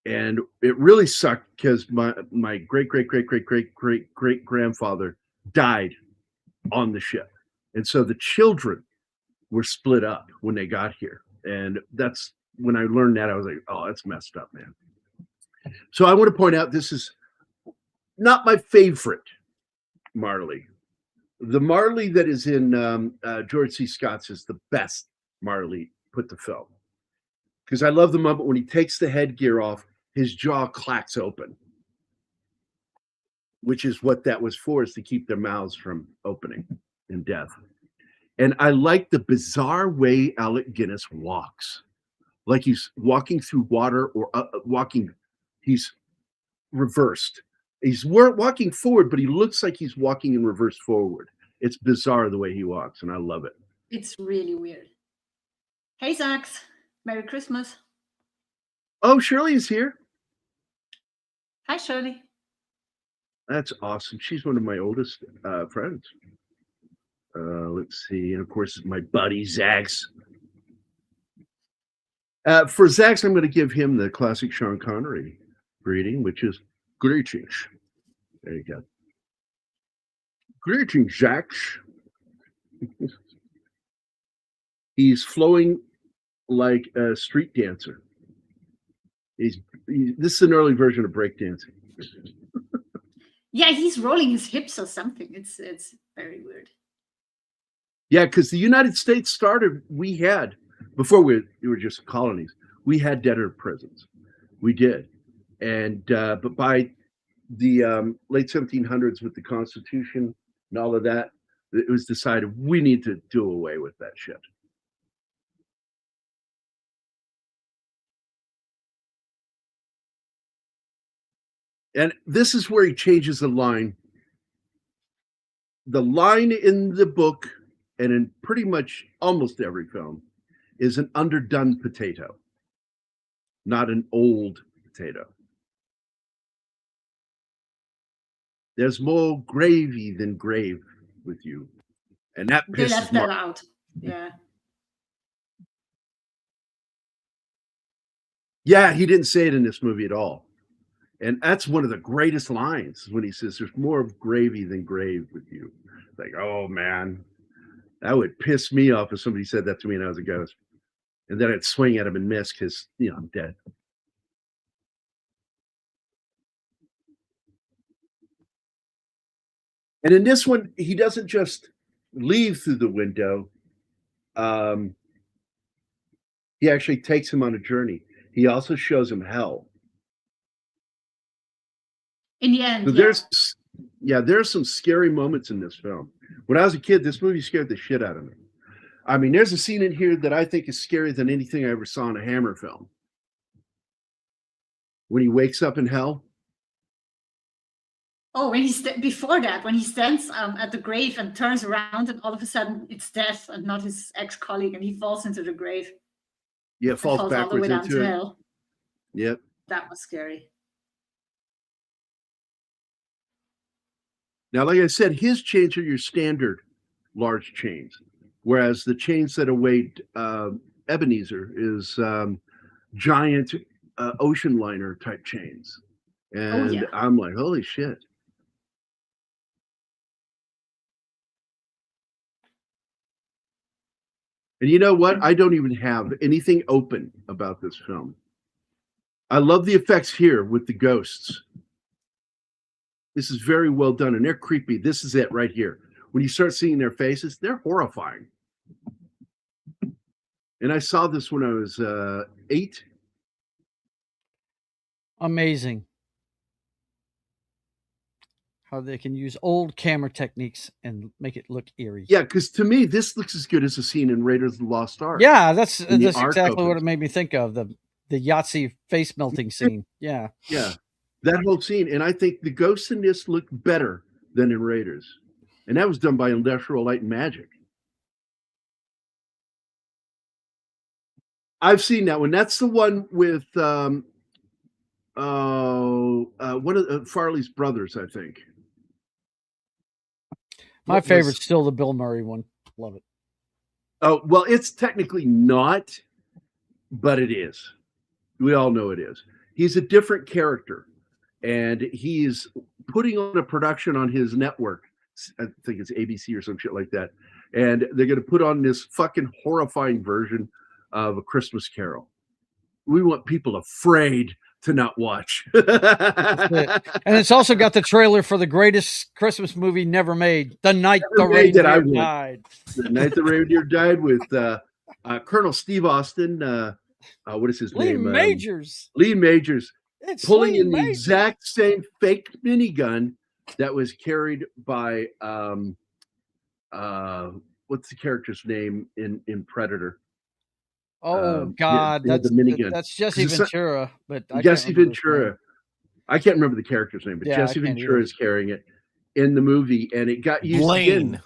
And it really sucked because my great grandfather died on the ship. And so the children were split up when they got here. And that's when I learned that, I was like, oh, that's messed up, man. So I want to point out, this is not my favorite Marley. The Marley that is in George C. Scott's is the best Marley put to film. Because I love the moment when he takes the headgear off, his jaw clacks open. Which is what that was for, is to keep their mouths from opening in death. And I like the bizarre way Alec Guinness walks. Like he's walking through water or he's reversed. He's walking forward, but he looks like he's walking in reverse forward. It's bizarre the way he walks, and I love it. It's really weird. Hey, Zax. Merry Christmas. Oh, Shirley is here. Hi, Shirley. That's awesome. She's one of my oldest friends. Let's see. And of course, my buddy, Zax. For Zax, I'm going to give him the classic Sean Connery greeting, which is greetings. There you go. Greetings, Zax. He's flowing like a street dancer. This is an early version of breakdancing. Yeah, he's rolling his hips or something. It's very weird. Yeah, because the United States started, we had, before we were just colonies, we had debtor prisons. We did. And but by the late 1700s with the Constitution and all of that, it was decided we need to do away with that shit. And this is where he changes the line. The line in the book, and in pretty much almost every film, is an underdone potato, not an old potato. There's more gravy than grave with you. And that pisses They left that out. Yeah. Yeah, he didn't say it in this movie at all. And that's one of the greatest lines when he says, there's more of gravy than grave with you. Like, oh, man, that would piss me off if somebody said that to me and I was a ghost. And then I'd swing at him and miss because, I'm dead. And in this one, he doesn't just leave through the window. He actually takes him on a journey. He also shows him hell. In the end, so there's some scary moments in this film. When I was a kid, this movie scared the shit out of me. I mean, there's a scene in here that I think is scarier than anything I ever saw in a Hammer film. When he wakes up in hell. Oh, when before that, when he stands at the grave and turns around, and all of a sudden it's death and not his ex-colleague, and he falls into the grave. Yeah, falls all the way backwards down into to it. hell. Yep. That was scary. Now, like I said, his chains are your standard large chains, whereas the chains that await Ebenezer is giant ocean liner type chains. And yeah. I'm like, holy shit. And you know what? I don't even have anything open about this film. I love the effects here with the ghosts. This is very well done, and they're creepy. This is it right here. When you start seeing their faces, they're horrifying. And I saw this when I was 8. Amazing how they can use old camera techniques and make it look eerie. Yeah, because to me, this looks as good as a scene in Raiders of the Lost Ark. Yeah, that's exactly what it made me think of, the Yahtzee face melting scene. Yeah. Yeah, that whole scene. And I think the ghosts in this look better than in Raiders. And that was done by Industrial Light and Magic. I've seen that one. That's the one with one of Farley's brothers, I think. My favorite's still the Bill Murray one. Love it. Oh, well, it's technically not, but it is. We all know it is. He's a different character, and he's putting on a production on his network. I think it's ABC or some shit like that. And they're going to put on this fucking horrifying version of A Christmas Carol. We want people afraid to not watch. And it's also got the trailer for the greatest Christmas movie never made, The Night the Reindeer Died. The Night the Reindeer Died, with Colonel Steve Austin. What is his name? Lee Majors. It's pulling Lee in the Majors. exact same fake minigun that was carried by what's the character's name in Predator? Oh God, the minigun. That's Jesse Ventura, but Jesse Ventura. I can't remember the character's name, but Jesse Ventura is carrying it in the movie, and it got used again.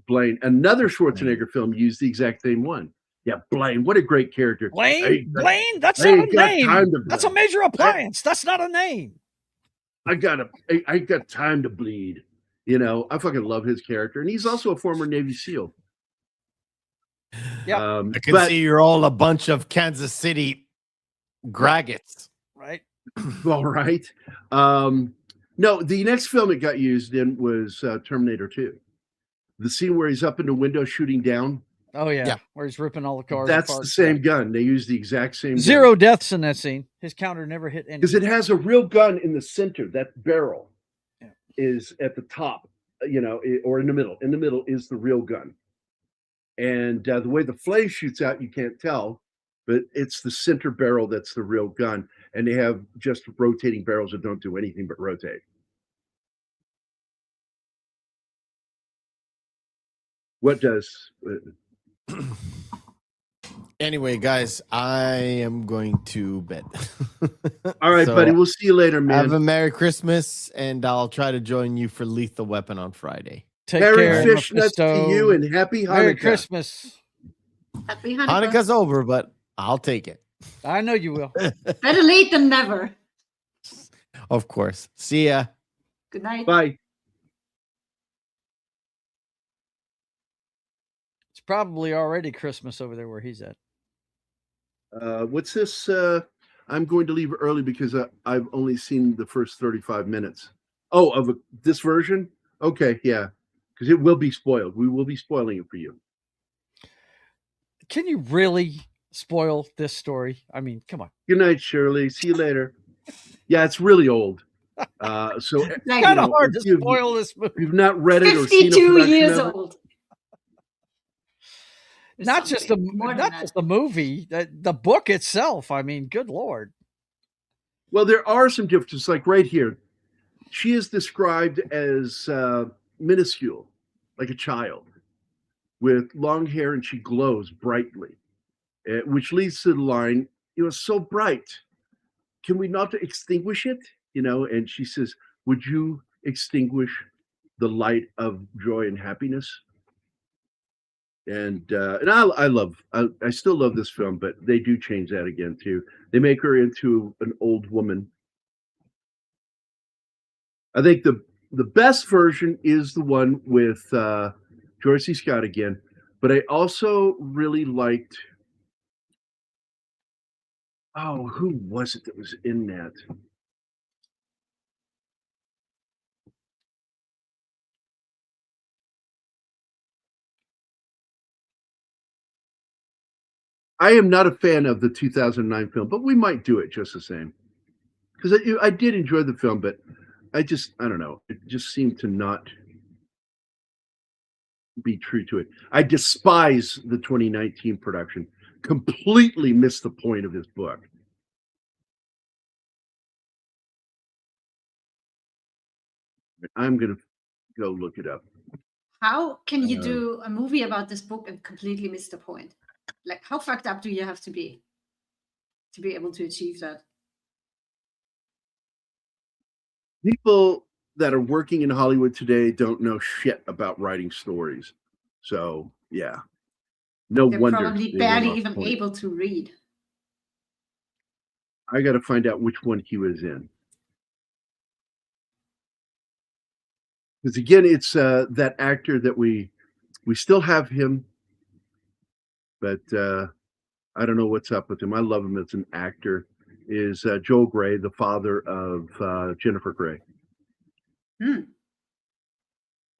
Blaine. Another Schwarzenegger film used the exact same one. Yeah, Blaine. What a great character. Blaine? That's not a name. That's a major appliance. That's not a name. I got time to bleed. You know, I fucking love his character, and he's also a former Navy SEAL. Yeah, I can see you're all a bunch of Kansas City Graggots, right? All right. No, the next film it got used in was Terminator 2. The scene where he's up in the window shooting down. Oh yeah, where he's ripping all the cars. That's apart. the same gun. They use the exact same. Zero deaths in that scene. His counter never hit any. Because it has a real gun in the center. That barrel is at the top, you know, or in the middle. In the middle is the real gun. And the way the flame shoots out, you can't tell, but it's the center barrel that's the real gun. And they have just rotating barrels that don't do anything but rotate. What does? Anyway, guys, I am going to bed. All right, buddy. We'll see you later, man. Have a Merry Christmas, and I'll try to join you for Lethal Weapon on Friday. Take Merry care, Fishnuts to you, and Happy Hanukkah. Merry Christmas. Happy Hanukkah. Hanukkah's over, but I'll take it. I know you will. Better late than never. Of course. See ya. Good night. Bye. It's probably already Christmas over there where he's at. What's this? I'm going to leave early because I've only seen the first 35 minutes. Oh, of this version? Okay, yeah. Because it will be spoiled. We will be spoiling it for you. Can you really spoil this story? I mean, come on. Good night, Shirley. See you later. Yeah, it's really old. So Like, Kind of hard to spoil this movie. If you've not read it or seen a 52 production years of it, old. Not just the movie, the book itself. I mean, good Lord. well, there are some differences. Like right here, she is described as minuscule, like a child, with long hair, and she glows brightly, which leads to the line, "It was so bright. Can we not extinguish it?" You know, and she says, "Would you extinguish the light of joy and happiness. And I still love this film, but they do change that again too. They make her into an old woman. I think the best version is the one with George C. Scott again, but I also really liked. Oh, who was it that was in that? I am not a fan of the 2009 film, but we might do it just the same. Because I did enjoy the film, but I don't know. It just seemed to not be true to it. I despise the 2019 production. Completely missed the point of this book. I'm going to go look it up. How can you do a movie about this book and completely miss the point? Like, how fucked up do you have to be able to achieve that? People that are working in Hollywood today don't know shit about writing stories. So, yeah. No They're wonder. probably barely even able to read. I got to find out which one he was in. Because again, it's that actor that we still have him, but I don't know what's up with him. I love him as an actor. Is Joel Grey, the father of Jennifer Grey.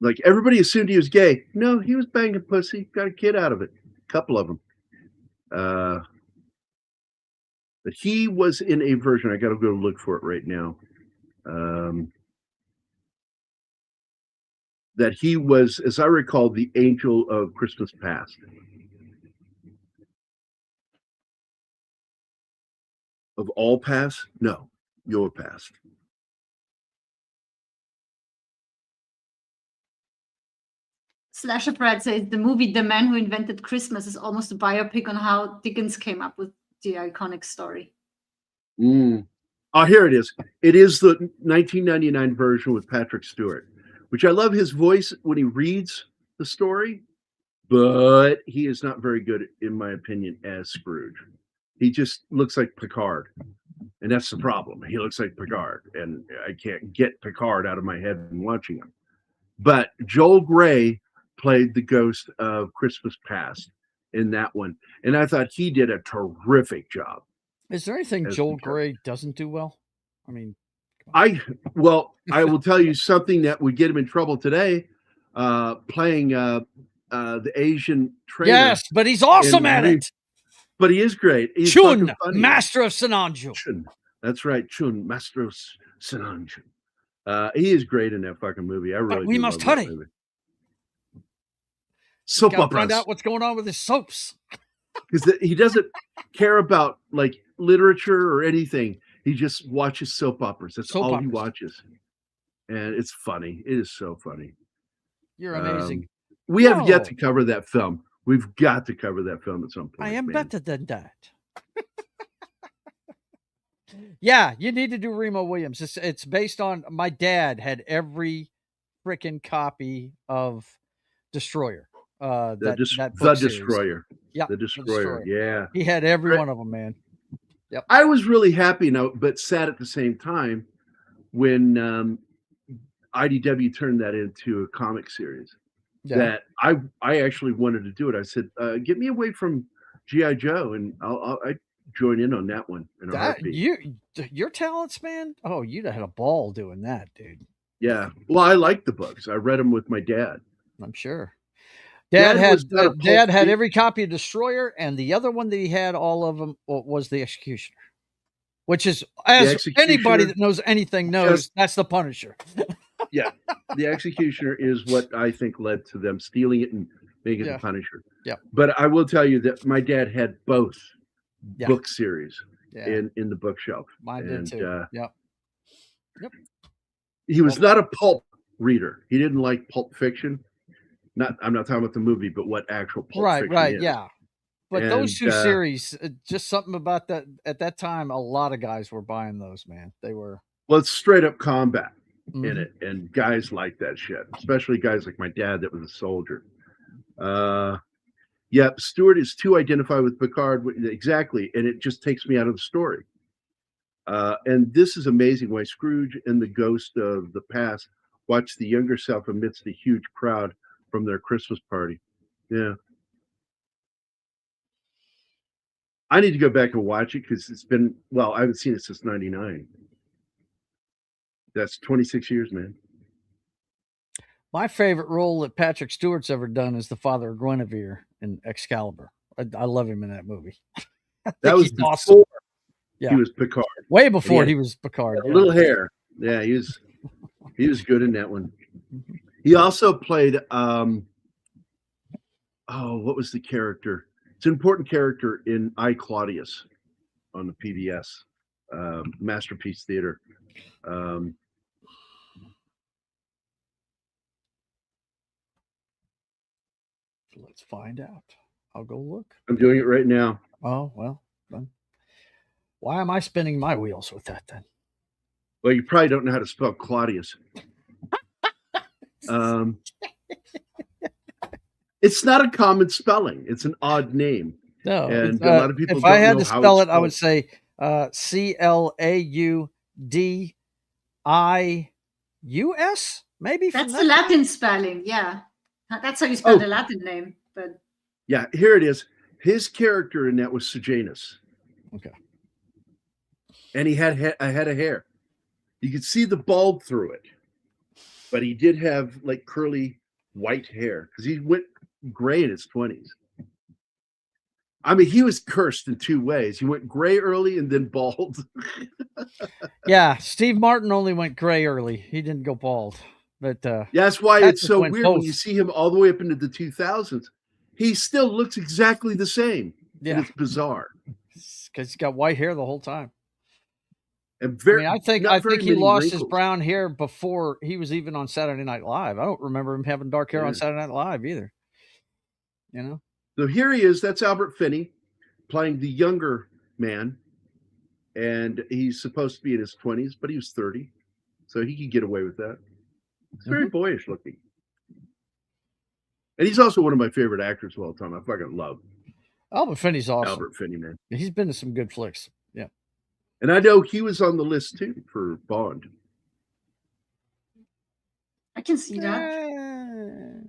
Like, everybody assumed he was gay. No, he was banging pussy. Got a kid out of it. A couple of them. But he was in a version. I got to go look for it right now. That he was, as I recall, the angel of Christmas Past. Of all past? No, your past. Slasher Brad says the movie The Man Who Invented Christmas is almost a biopic on how Dickens came up with the iconic story. Oh, here it is. It is the 1999 version with Patrick Stewart, which I love his voice when he reads the story, but he is not very good, in my opinion, as Scrooge. He just looks like Picard, and that's the problem. He looks like Picard, and I can't get Picard out of my head when watching him. But Joel Grey played the ghost of Christmas Past in that one, and I thought he did a terrific job. Is there anything Joel Grey doesn't do well? I mean, I will tell you something that would get him in trouble today, playing the Asian trainer. Yes, but he's awesome at it. But he is great. He's Chun, master of Sinanju. Chun. That's right, Chun, master of Sinanju. He is great in that fucking movie. I really. But we must hurry. Soap operas. Find out what's going on with his soaps. Because he doesn't care about like literature or anything. He just watches soap operas. That's all he watches, and it's funny. It is so funny. You're amazing. We have yet to cover that film. We've got to cover that film at some point. I am better than that. Yeah, you need to do Remo Williams. It's based on, my dad had every freaking copy of Destroyer. The Destroyer. Yeah, the Destroyer. Yeah, he had every one of them, man. Yep. I was really happy now, but sad at the same time when IDW turned that into a comic series. Yeah. That I actually wanted to do it. I said, "Get me away from G.I. Joe, and I join in on that one." In a heartbeat. Your talents, man. Oh, you'd have had a ball doing that, dude. Yeah. Well, I liked the books. I read them with my dad. I'm sure. Dad had every copy of Destroyer, and the other one that he had, all of them, was the Executioner. Which is, as anybody that knows anything knows, that's the Punisher. Yeah, the Executioner is what I think led to them stealing it and making it the Punisher. Yeah. But I will tell you that my dad had both book series in the bookshelf. Mine did too. Yep. He was not a pulp reader. He didn't like pulp fiction. I'm not talking about the movie, but what actual pulp fiction is. Yeah. But those two series, just something about that. At that time, a lot of guys were buying those, man. They were. Well, it's straight up combat. in it, and guys like that shit, especially guys like my dad that was a soldier. Yeah, Stewart is too identified with Picard, exactly, and it just takes me out of the story. And this is amazing why Scrooge and the ghost of the past watch the younger self amidst a huge crowd from their Christmas party. Yeah. I need to go back and watch it because it's been, well, I haven't seen it since 99. That's 26 years, man. My favorite role that Patrick Stewart's ever done is the father of Guinevere in Excalibur. I love him in that movie. That was before awesome. He was Picard. Way before he was Picard. A little hair. Yeah, he was good in that one. He also played what was the character? It's an important character in I, Claudius on the PBS Masterpiece Theater. Let's find out. I'll go look. I'm doing it right now. Oh, well, then. Why am I spinning my wheels with that then? Well, you probably don't know how to spell Claudius. It's not a common spelling. It's an odd name. No, and a lot of people. If I had to spell it, I would say Claudius. Maybe that's the Latin spelling. Yeah, that's how you spell the Latin name. But yeah, here it is. His character in that was Sejanus. Okay. And he had a head of hair. You could see the bulb through it, but he did have like curly white hair because he went gray in his 20s. I mean, he was cursed in two ways. He went gray early and then bald. Yeah, Steve Martin only went gray early. He didn't go bald. But yeah, that's why it's so weird when you see him all the way up into the 2000s. He still looks exactly the same. Yeah, it's bizarre because he's got white hair the whole time. And I think he lost his brown hair before he was even on Saturday Night Live. I don't remember him having dark hair on Saturday Night Live either. You know. So here he is. That's Albert Finney playing the younger man, and he's supposed to be in his 20s, but he was 30, so he could get away with that. It's very boyish looking. And he's also one of my favorite actors of all time. I fucking love Albert Finney's awesome. Albert Finney, man. He's been to some good flicks. Yeah. And I know he was on the list too for Bond. I can see that.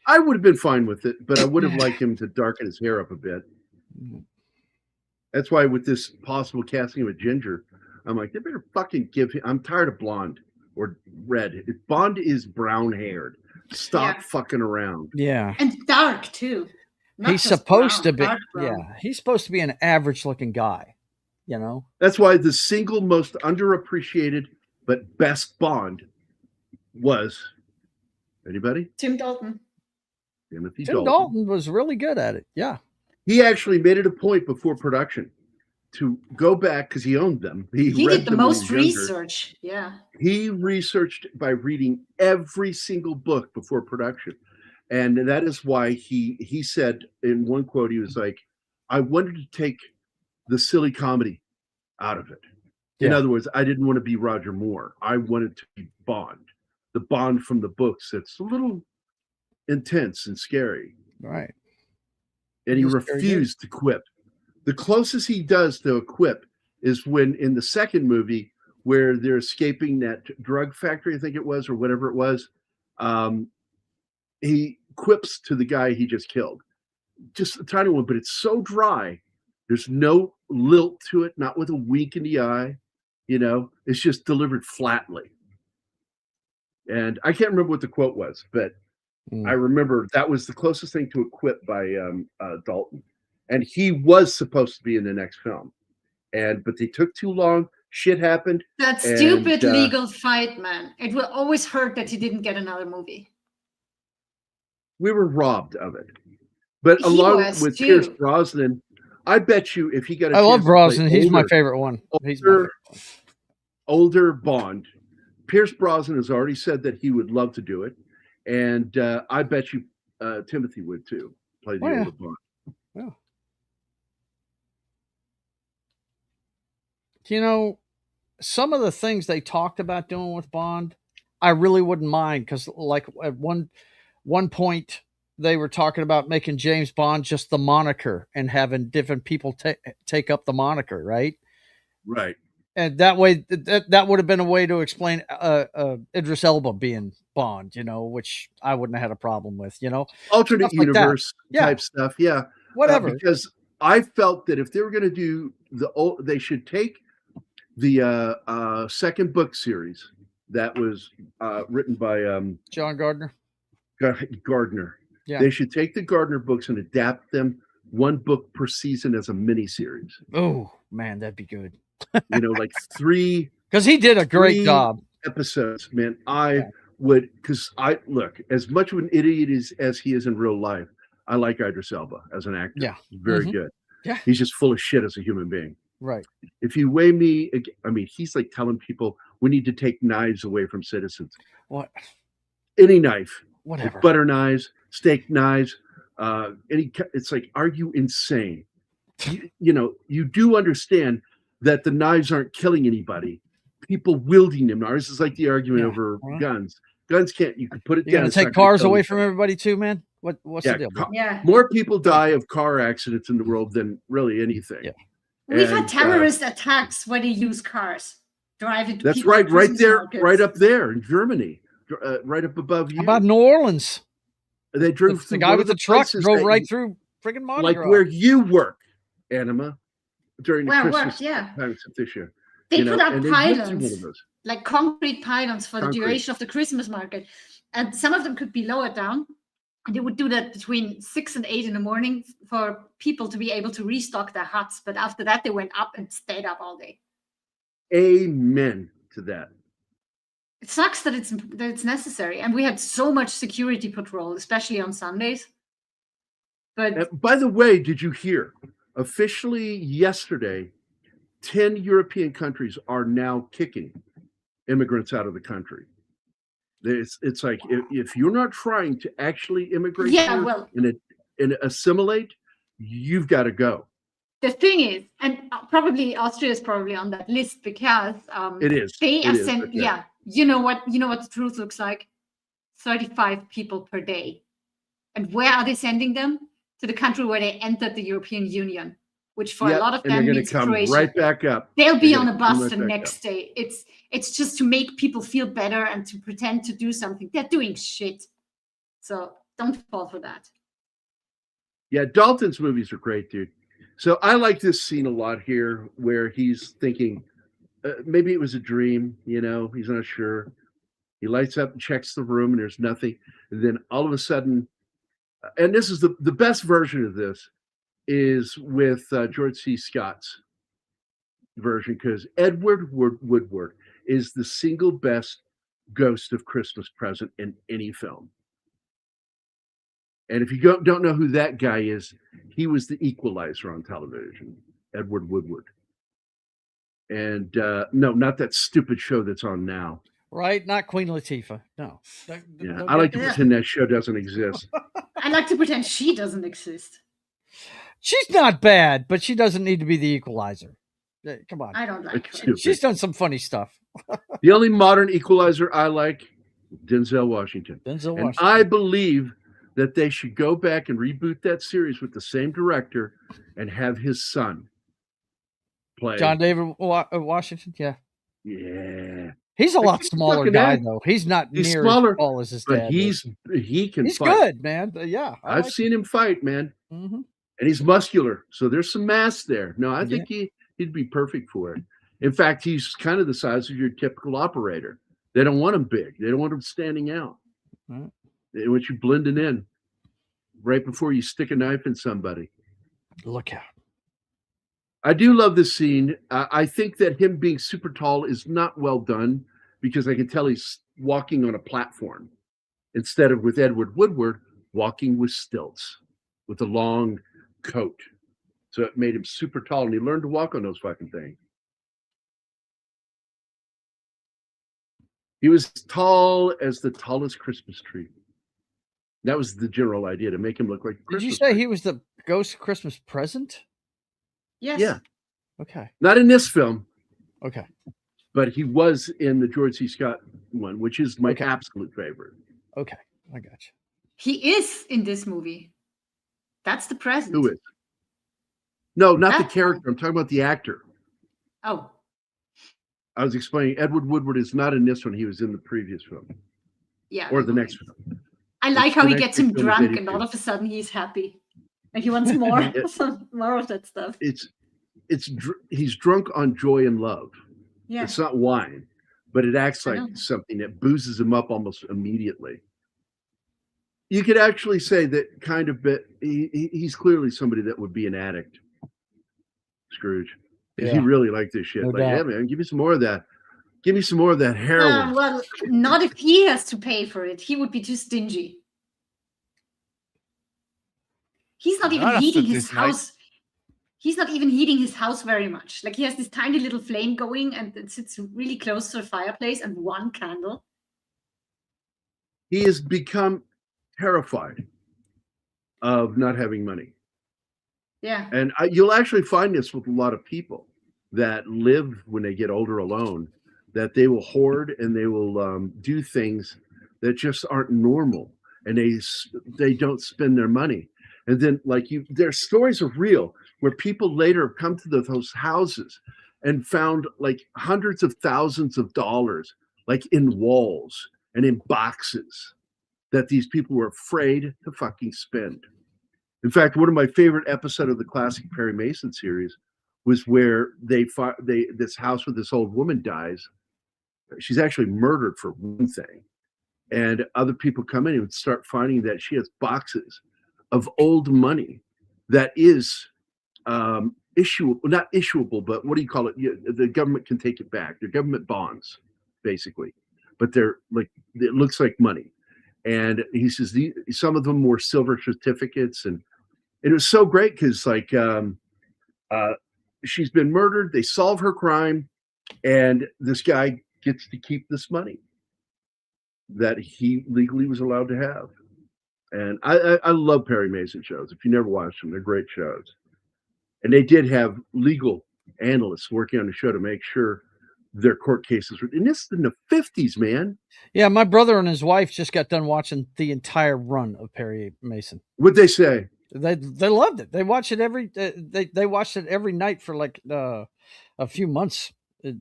I would have been fine with it, but I would have liked him to darken his hair up a bit. That's why with this possible casting of a ginger, I'm like, they better fucking give him. I'm tired of blonde or red. Bond is brown haired. Stop fucking around. Yeah. And dark too. He's supposed to be. Yeah. He's supposed to be an average looking guy, you know? That's why the single most underappreciated but best Bond was anybody? Tim Dalton. Tim Dalton was really good at it. Yeah. He actually made it a point before production to go back because he owned them. He did the most research. Yeah. He researched by reading every single book before production. And that is why he said in one quote, he was like, I wanted to take the silly comedy out of it. In other words, I didn't want to be Roger Moore. I wanted to be Bond. The Bond from the books that's a little intense and scary. Right. And he refused to quip. The closest he does to a quip is when in the second movie where they're escaping that drug factory, I think it was, or whatever it was, he quips to the guy he just killed. Just a tiny one, but it's so dry. There's no lilt to it, not with a wink in the eye. You know, it's just delivered flatly. And I can't remember what the quote was, but I remember that was the closest thing to a quip by Dalton. And he was supposed to be in the next film. But they took too long. Shit happened. That stupid legal fight, man. It will always hurt that he didn't get another movie. We were robbed of it. But along with Pierce Brosnan, I bet you if he got a I love Brosnan. He's my favorite one. Older Bond. Pierce Brosnan has already said that he would love to do it. And I bet you Timothy would too. Play the older Bond. Yeah. You know, some of the things they talked about doing with Bond, I really wouldn't mind, because like at one point they were talking about making James Bond just the moniker and having different people take up the moniker, right? Right. And that way, that would have been a way to explain Idris Elba being Bond, which I wouldn't have had a problem with, alternate universe type stuff. Yeah, whatever. Because I felt that if they were going to do they should take the second book series that was written by John Gardner. Gardner. Yeah. They should take the Gardner books and adapt them one book per season as a miniseries. Oh man, that'd be good. Like 3, because he did a great job. Episodes, man. I would, because I look, as much of an idiot as he is in real life, I like Idris Elba as an actor. Yeah, he's very good. Yeah, he's just full of shit as a human being. Right. If you weigh me, I mean, he's like telling people we need to take knives away from citizens. What? Any knife, whatever. Butter knives, steak knives. It's like, are you insane? You do understand that the knives aren't killing anybody. People wielding them. This is like the argument over guns. Guns can't. You can put it down. You're gonna take cars away from everybody too, man. What's the deal? More people die of car accidents in the world than really anything. Yeah. We've had terrorist attacks where they use cars driving. That's right there, markets. Right up there in Germany, right up above you. How about New Orleans? They drove. The guy with the truck drove right through friggin' Mardi Like Gras. where you work, Anima. During the Christmas time of this year. They put up pylons, like concrete pylons for the duration of the Christmas market. And some of them could be lowered down. And they would do that between 6 and 8 in the morning for people to be able to restock their huts. But after that, they went up and stayed up all day. Amen to that. It sucks that it's necessary. And we had so much security patrol, especially on Sundays. But by the way, did you hear? Officially yesterday, 10 European countries are now kicking immigrants out of the country. It's like if you're not trying to actually immigrate and assimilate, you've got to go. The thing is, and probably Austria is probably on that list because it is. They are sending. Yeah, you know what the truth looks like. 35 people per day, and where are they sending them? To the country where they entered the European Union, which for a lot of them means Croatia. Right back up. They'll be on a bus the next day. It's just to make people feel better and to pretend to do something. They're doing shit. So don't fall for that. Yeah, Dalton's movies are great, dude. So I like this scene a lot here where he's thinking maybe it was a dream, he's not sure. He lights up and checks the room and there's nothing. And then all of a sudden, and this is the best version of this is with George C. Scott's version, because Edward Woodward is the single best ghost of Christmas present in any film. And if you don't know who that guy is, he was the Equalizer on television, Edward Woodward. And no, not that stupid show that's on now. Right, not Queen Latifah. No. Yeah, I like to pretend that show doesn't exist. I like to pretend she doesn't exist. She's not bad, but she doesn't need to be the Equalizer. Come on. I don't like her. She's done some funny stuff. The only modern Equalizer I like, Denzel Washington. And I believe that they should go back and reboot that series with the same director and have his son play. John David Washington? Yeah. Yeah. He's a lot smaller guy, though. He's not near as tall as his dad. He's fight. Good, man. Yeah. I've seen him fight, man. Mm-hmm. And he's muscular. So there's some mass there. No, I think he'd be perfect for it. In fact, he's kind of the size of your typical operator. They don't want him big. They don't want him standing out. Mm-hmm. They want you blending in right before you stick a knife in somebody. Look out. I do love this scene. I think that him being super tall is not well done because I can tell he's walking on a platform instead of with Edward Woodward walking with stilts with a long coat. So it made him super tall, and he learned to walk on those fucking things. He was tall as the tallest Christmas tree. That was the general idea, to make him look like a Christmas Did you say tree. he was the ghost Christmas present? Yes. Yeah. Okay. Not in this film. Okay. but he was in the George C. Scott one, which is my absolute favorite. Okay, I got you. He is in this movie. That's the present. Who is? No, not the character. I'm talking about the actor. Oh. I was explaining Edward Woodward is not in this one. He was in the previous film. Yeah. Or the next film. I like how he gets him drunk and all of a sudden he's happy. And he wants more, more of that stuff. He's drunk on joy and love. Yeah. It's not wine, but it acts like something that boozes him up almost immediately. You could actually say that kind of he's clearly somebody that would be an addict. Scrooge. Yeah. He really liked this shit. Yeah, man, give me some more of that. Give me some more of that heroin. Well, not if he has to pay for it. He would be too stingy. He's not even heating his house. He's not even heating his house very much. Like he has this tiny little flame going and it sits really close to a fireplace and one candle. He has become terrified of not having money. Yeah. And you'll actually find this with a lot of people that live when they get older alone, that they will hoard and they will do things that just aren't normal, and they don't spend their money. And then their stories are real where people later have come to those houses and found like hundreds of thousands of dollars, like in walls and in boxes that these people were afraid to fucking spend. In fact, one of my favorite episodes of the classic Perry Mason series was where this house with this old woman dies. She's actually murdered for one thing. And other people come in and start finding that she has boxes of old money that is issuable, not issuable, but what do you call it? The government can take it back. They're government bonds, basically. But they're like, it looks like money. And he says some of them were silver certificates, and it was so great because she's been murdered. They solve her crime, and this guy gets to keep this money that he legally was allowed to have. And I love Perry Mason shows. If you never watched them, they're great shows. And they did have legal analysts working on the show to make sure their court cases were. And this is in the 50s, man. Yeah, my brother and his wife just got done watching the entire run of Perry Mason. What'd they say? They loved it. They watched it they watched it every night for like a few months. They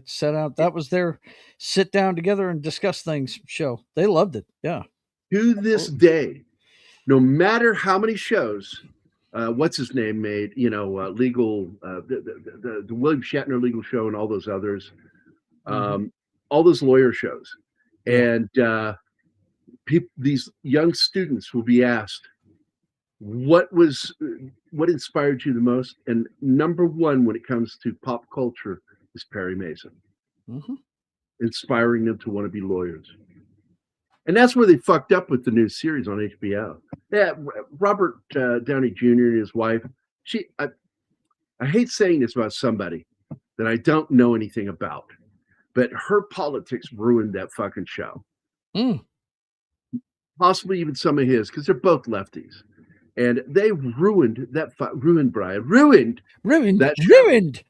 set out, that was their sit down together and discuss things show. They loved it. Yeah. To this day, no matter how many shows, what's his name made, legal, the William Shatner legal show and all those others, all those lawyer shows. And these young students will be asked, what inspired you the most? And number one, when it comes to pop culture, is Perry Mason. Inspiring them to want to be lawyers. And that's where they fucked up with the new series on HBO. Yeah, Robert Downey Jr. and his wife. I hate saying this about somebody that I don't know anything about, but her politics ruined that fucking show. Possibly even some of his, because they're both lefties, and they ruined that. Ruined that show. Ruined.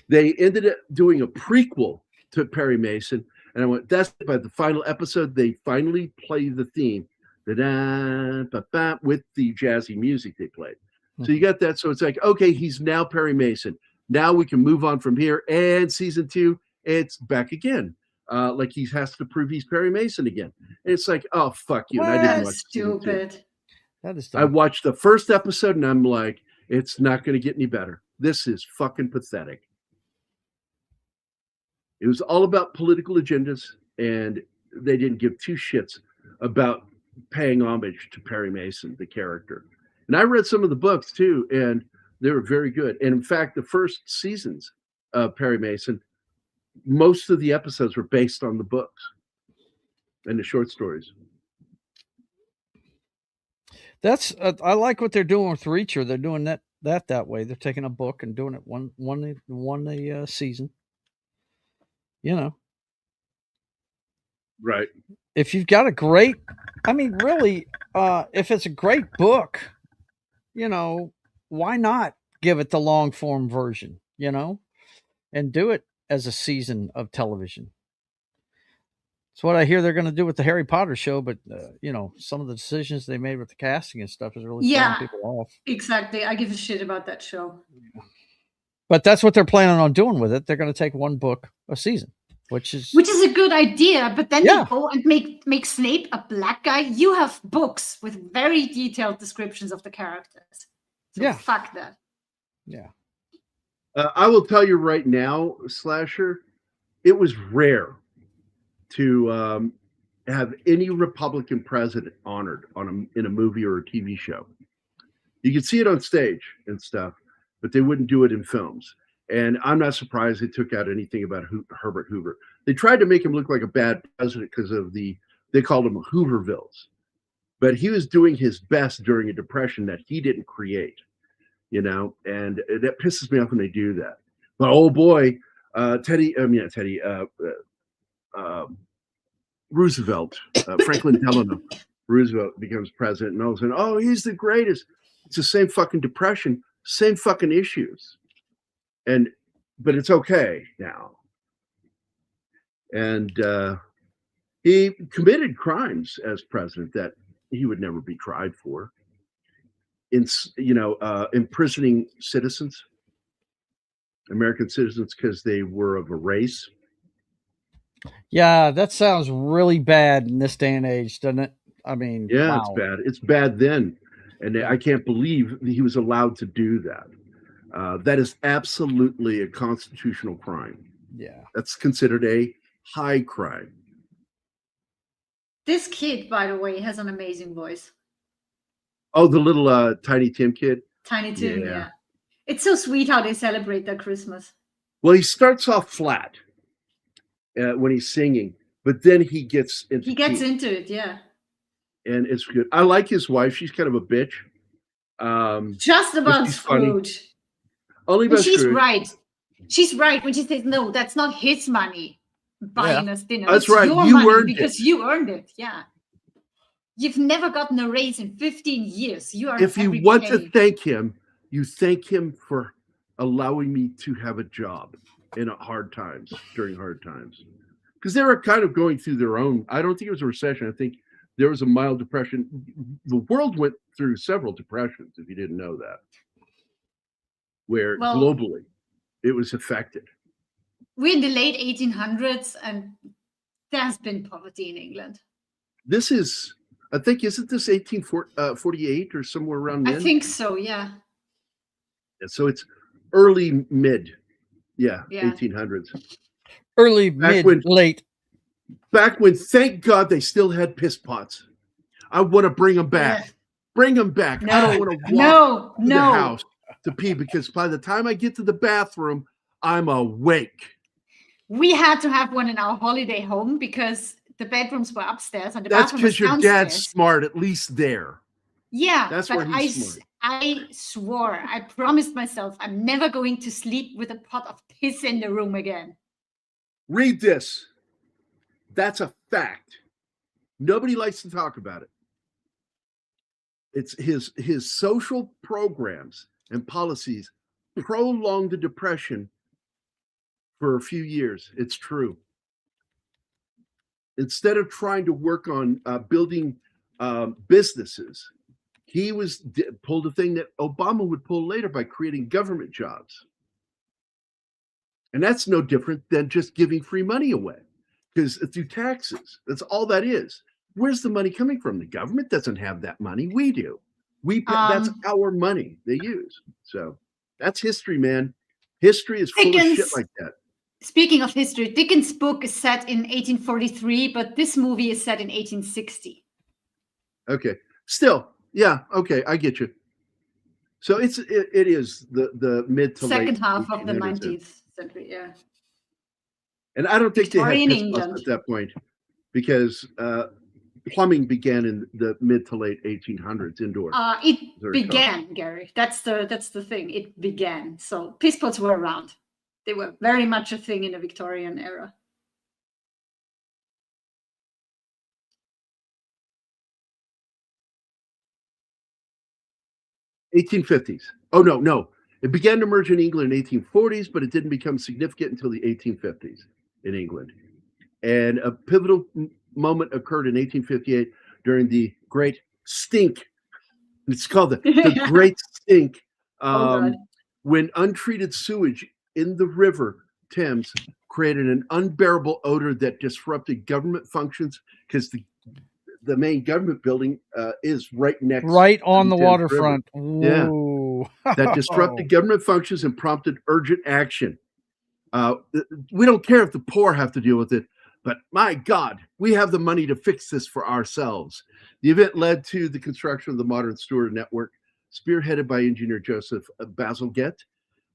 They ended up doing a prequel to Perry Mason. And I went, that's by the final episode, they finally play the theme with the jazzy music they played. So you got that. So it's like, okay, he's now Perry Mason. Now we can move on from here. And season 2, it's back again. Like he has to prove he's Perry Mason again. And it's like, oh, fuck you. And I didn't watch stupid. That is I watched the first episode and I'm like, it's not going to get any better. This is fucking pathetic. It was all about political agendas, and they didn't give two shits about paying homage to Perry Mason, the character. And I read some of the books too, and they were very good. And in fact, the first seasons of Perry Mason, most of the episodes were based on the books and the short stories. That's I like what they're doing with Reacher. They're doing that way. They're taking a book and doing it one a season. Right. If you've got a great, really, if it's a great book, why not give it the long form version, and do it as a season of television. It's what I hear they're going to do with the Harry Potter show, but some of the decisions they made with the casting and stuff is really throwing people off. Exactly. I give a shit about that show. But that's what they're planning on doing with it. They're going to take one book a season, which is a good idea. But then you go and make Snape a black guy. You have books with very detailed descriptions of the characters. So fuck that. Yeah. I will tell you right now, Slasher, it was rare to have any Republican president honored in a movie or a TV show. You could see it on stage and stuff, but they wouldn't do it in films. And I'm not surprised they took out anything about Herbert Hoover. They tried to make him look like a bad president because of they called him Hoovervilles. But he was doing his best during a depression that he didn't create, and that pisses me off when they do that. But oh boy, Roosevelt, Franklin Delano Roosevelt becomes president, and all of a sudden, oh, he's the greatest. It's the same fucking depression, same fucking issues, but it's okay now. And he committed crimes as president that he would never be tried for. Imprisoning citizens, American citizens, because they were of a race. Yeah, that sounds really bad in this day and age, doesn't it? I mean, yeah, wow. It's bad. It's bad then, and I can't believe he was allowed to do that. That is absolutely a constitutional crime. Yeah, that's considered a high crime. This kid, by the way, has an amazing voice. Oh, the little Tiny Tim kid. Tiny Tim, yeah. It's so sweet how they celebrate their Christmas. Well, he starts off flat when he's singing, but then he gets into it, yeah. And it's good. I like his wife. She's kind of a bitch. Just about Scrooge. Only about she's Scrooge. Right. She's right when she says, no, that's not his money buying us dinner. That's it's right. Your you money earned because it. You earned it. Yeah. You've never gotten a raise in 15 years. You are. If you want to thank him, you thank him for allowing me to have a job in hard times, during hard times. Because they were kind of going through their own, I don't think it was a recession. I think there was a mild depression. The world went through several depressions, if you didn't know that, where globally it was affected. We're in the late 1800s, and there's been poverty in England. This is, I think, isn't this 1848 or somewhere around then? I think so, yeah. So it's early, mid, 1800s. Early, late. Back when, thank God, they still had piss pots. I want to bring them back. Yeah. Bring them back. No, I don't want to walk to the house to pee, because by the time I get to the bathroom, I'm awake. We had to have one in our holiday home because the bedrooms were upstairs and the That's bathroom was because your downstairs. dad's smart, at least there. Yeah, that's where he's smart. I swore, I promised myself I'm never going to sleep with a pot of piss in the room again. Read this. That's a fact. Nobody likes to talk about it. It's his social programs and policies prolonged the depression for a few years. It's true. Instead of trying to work on building businesses, he pulled a thing that Obama would pull later by creating government jobs. And that's no different than just giving free money away, because through taxes, that's all that is. Where's the money coming from? The government doesn't have that money. We do. That's our money they use. So that's history, man. History is full of shit like that. Speaking of history, Dickens' book is set in 1843, but this movie is set in 1860. Okay. Still, yeah. Okay, I get you. So it is the mid to second late half of the 19th century, yeah. And I don't think Victorian they had piss pots at that point, because plumbing began in the mid to late 1800s indoors. It began, Gary. That's the thing. It began. So piss pots were around. They were very much a thing in the Victorian era. '50s. Oh no. It began to emerge in England in the 1840s, but it didn't become significant until the 1850s in England. And a pivotal moment occurred in 1858 during the Great Stink. It's called the Great Stink, when untreated sewage in the river Thames created an unbearable odor that disrupted government functions, because the main government building is right on the waterfront. Yeah, that disrupted government functions and prompted urgent action. We don't care if the poor have to deal with it, but my God, we have the money to fix this for ourselves. The event led to the construction of the modern sewer network, spearheaded by engineer Joseph Bazalgette,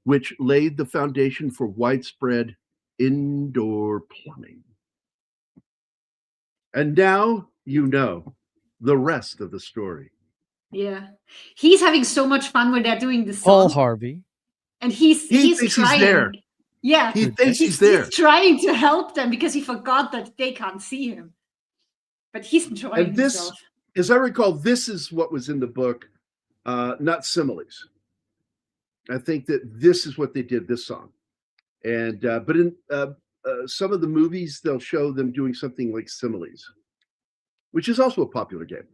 which laid the foundation for widespread indoor plumbing. And now you know the rest of the story. Yeah. He's having so much fun when they're doing the song. Paul Harvey. And he's trying. He's there. Yeah. He thinks he's there. He's trying to help them because he forgot that they can't see him. But he's enjoying and this, himself. As I recall, this is what was in the book, not similes. I think that this is what they did, this song. And but in some of the movies, they'll show them doing something like similes, which is also a popular game.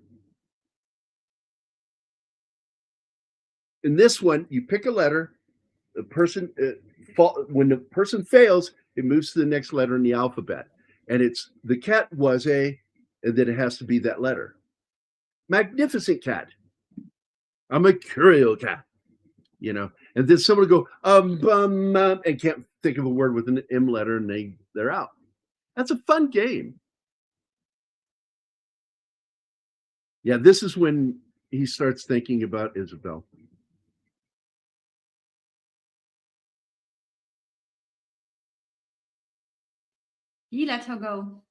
In this one, you pick a letter. The person, when the person fails, it moves to the next letter in the alphabet. And it's the cat was a, and then it has to be that letter. Magnificent cat. A mercurial cat. You know, and then someone will go and can't think of a word with an M letter, and they're out. That's a fun game. Yeah, this is when he starts thinking about Isabel. He let her go.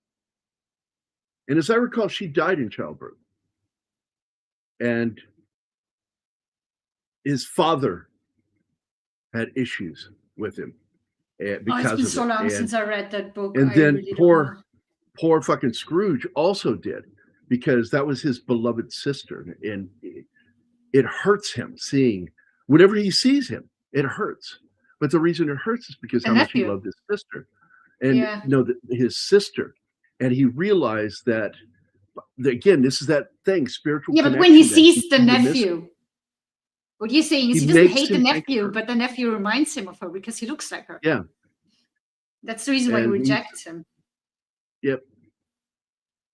And as I recall, she died in childbirth. And his father had issues with him because it's been so long since I read that book. And then really poor fucking Scrooge also did, because that was his beloved sister. And it hurts him seeing, whenever he sees him, it hurts. But the reason it hurts is because how much he loved his sister. And his sister. And he realized that, again, this is that thing, spiritual. Yeah, but when he sees the nephew, what you're saying is he doesn't hate the nephew, but the nephew reminds him of her because he looks like her. Yeah. That's the reason why he rejects him. Yep.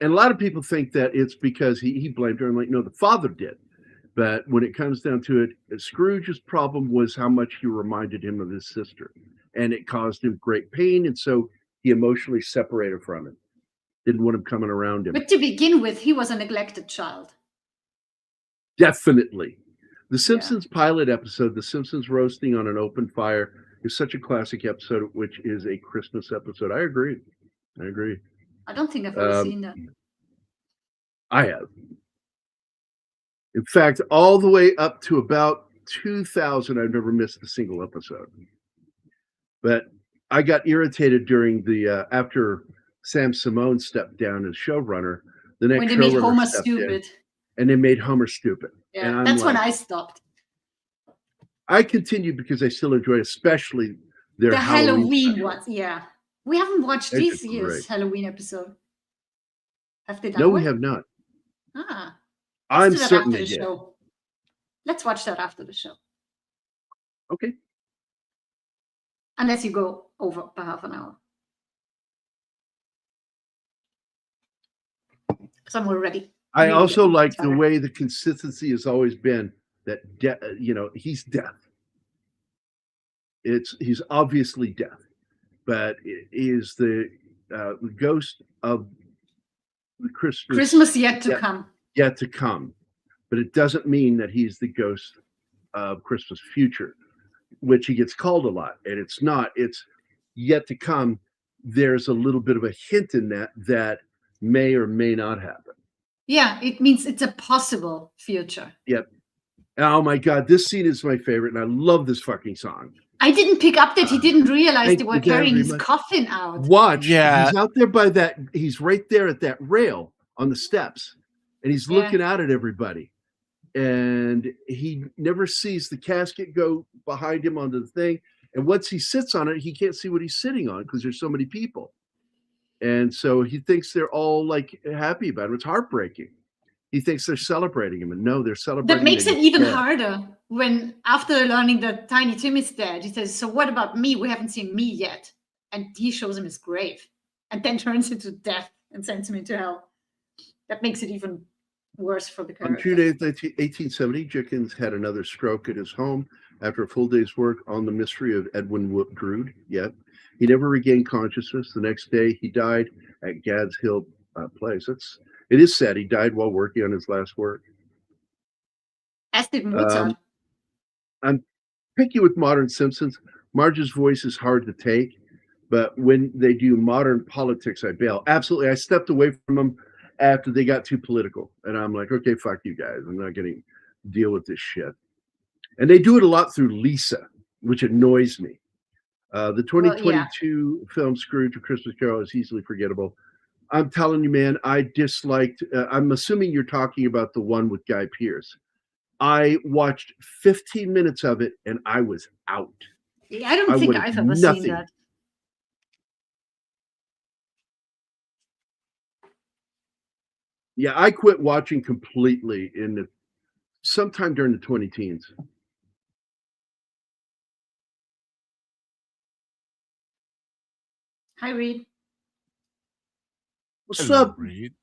And a lot of people think that it's because he blamed her. I'm like, no, the father did. But when it comes down to it, Scrooge's problem was how much he reminded him of his sister. And it caused him great pain. And so he emotionally separated from him. Didn't want him coming around him. But to begin with, he was a neglected child. Definitely. The Simpsons pilot episode, The Simpsons roasting on an open fire, is such a classic episode, which is a Christmas episode. I agree. I don't think I've ever seen that. I have. In fact, all the way up to about 2000, I've never missed a single episode. But I got irritated during the after Sam Simone stepped down as showrunner. The next when they made Homer stupid. And they made Homer stupid. Yeah, that's when I stopped. I continued because I still enjoy, especially the Halloween ones. Yeah, we haven't watched this year's Halloween episode. Have they done? No, we have not. I'm certain they did. Let's watch that after the show. Okay. Unless you go over by half an hour. Somewhere ready. I also like the way the consistency has always been that, he's deaf. He's obviously deaf, but it is the ghost of the Christmas yet to come. Yet to come, but it doesn't mean that he's the ghost of Christmas future, which he gets called a lot, and it's not. It's yet to come. There's a little bit of a hint in that may or may not happen. Yeah, it means it's a possible future. Yep. Oh my God, this scene is my favorite, and I love this fucking song. I didn't pick up that he didn't realize they were carrying his coffin out. Watch, he's out there by that. He's right there at that rail on the steps, and he's looking out at everybody. and he never sees the casket go behind him onto the thing. And once he sits on it, he can't see what he's sitting on because there's so many people. And so he thinks they're all like happy about him. It's heartbreaking. He thinks they're celebrating him, and no, they're celebrating. That makes it even dead. harder when, after learning that Tiny Tim is dead, he says, "So what about me? We haven't seen me yet." And he shows him his grave, and then turns him to death and sends him into hell. That makes it even worse for the character. On June 8th, 1870, Dickens had another stroke at his home after a full day's work on The Mystery of Edwin Drood. Yet he never regained consciousness. The next day, he died at Gad's Hill Place. It is sad. He died while working on his last work. As did Mozart. I'm picky with modern Simpsons. Marge's voice is hard to take, but when they do modern politics, I bail. Absolutely. I stepped away from them after they got too political. And I'm like, okay, fuck you guys. I'm not going to deal with this shit. And they do it a lot through Lisa, which annoys me. The 2022 film Scrooge, A Christmas Carol is easily forgettable. I'm telling you, man, I disliked, I'm assuming you're talking about the one with Guy Pearce. I watched 15 minutes of it and I was out. Yeah, I don't think I've ever seen that. Yeah, I quit watching completely sometime during the 20-teens. Hi, Reed. What's up, Reed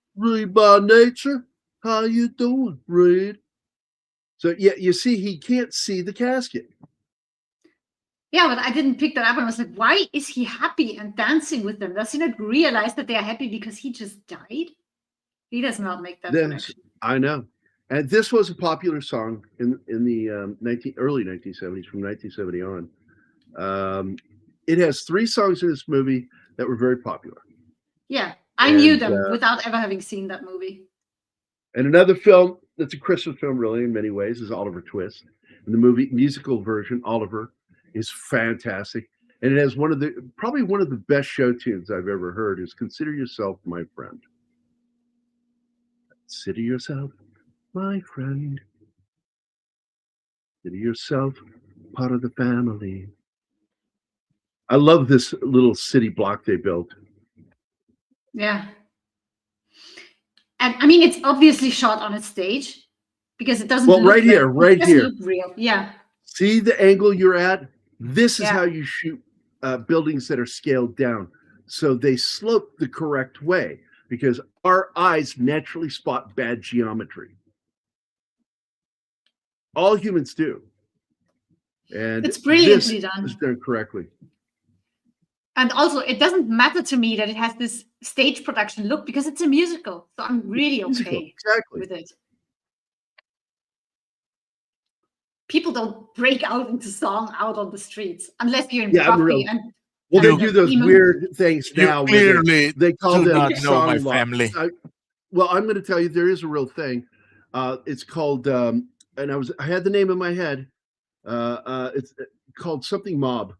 by nature? How you doing, Reed? So, yeah, you see, he can't see the casket. Yeah, but I didn't pick that up. And I was like, why is he happy and dancing with them? Does he not realize that they are happy because he just died? He does not make that connection. I know. And this was a popular song in the early 1970s, from 1970 on. It has 3 songs in this movie that were very popular. Yeah, I knew them without ever having seen that movie. And another film that's a Christmas film, really, in many ways, is Oliver Twist. And the musical version, Oliver, is fantastic. And it has probably one of the best show tunes I've ever heard is Consider Yourself My Friend. Consider yourself my friend. Consider yourself part of the family. I love this little city block they built. Yeah. And I mean, it's obviously shot on a stage because it doesn't look right here. Look real. Yeah. See the angle you're at? This is how you shoot buildings that are scaled down. So they slope the correct way because our eyes naturally spot bad geometry. All humans do. And it's brilliantly done. It's done correctly. And also, it doesn't matter to me that it has this stage production look because it's a musical. So I'm really okay with it. People don't break out into song out on the streets unless you're in Buffy. Well, they do those weird things now. Clearly, they call them not know my family. Well, I'm going to tell you, there is a real thing. It's called, and I had the name in my head. It's called something mob.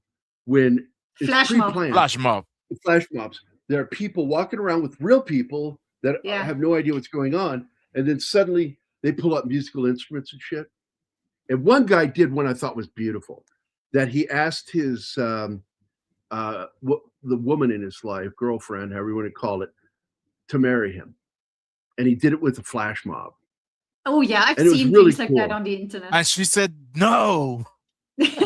When Flash mob. Flash mobs. There are people walking around with real people that have no idea what's going on, and then suddenly they pull up musical instruments and shit. And one guy did one I thought was beautiful, that he asked his the woman in his life, girlfriend, however you want to call it, to marry him, and he did it with a flash mob. Oh yeah, I've seen things like that on the internet. And she said no.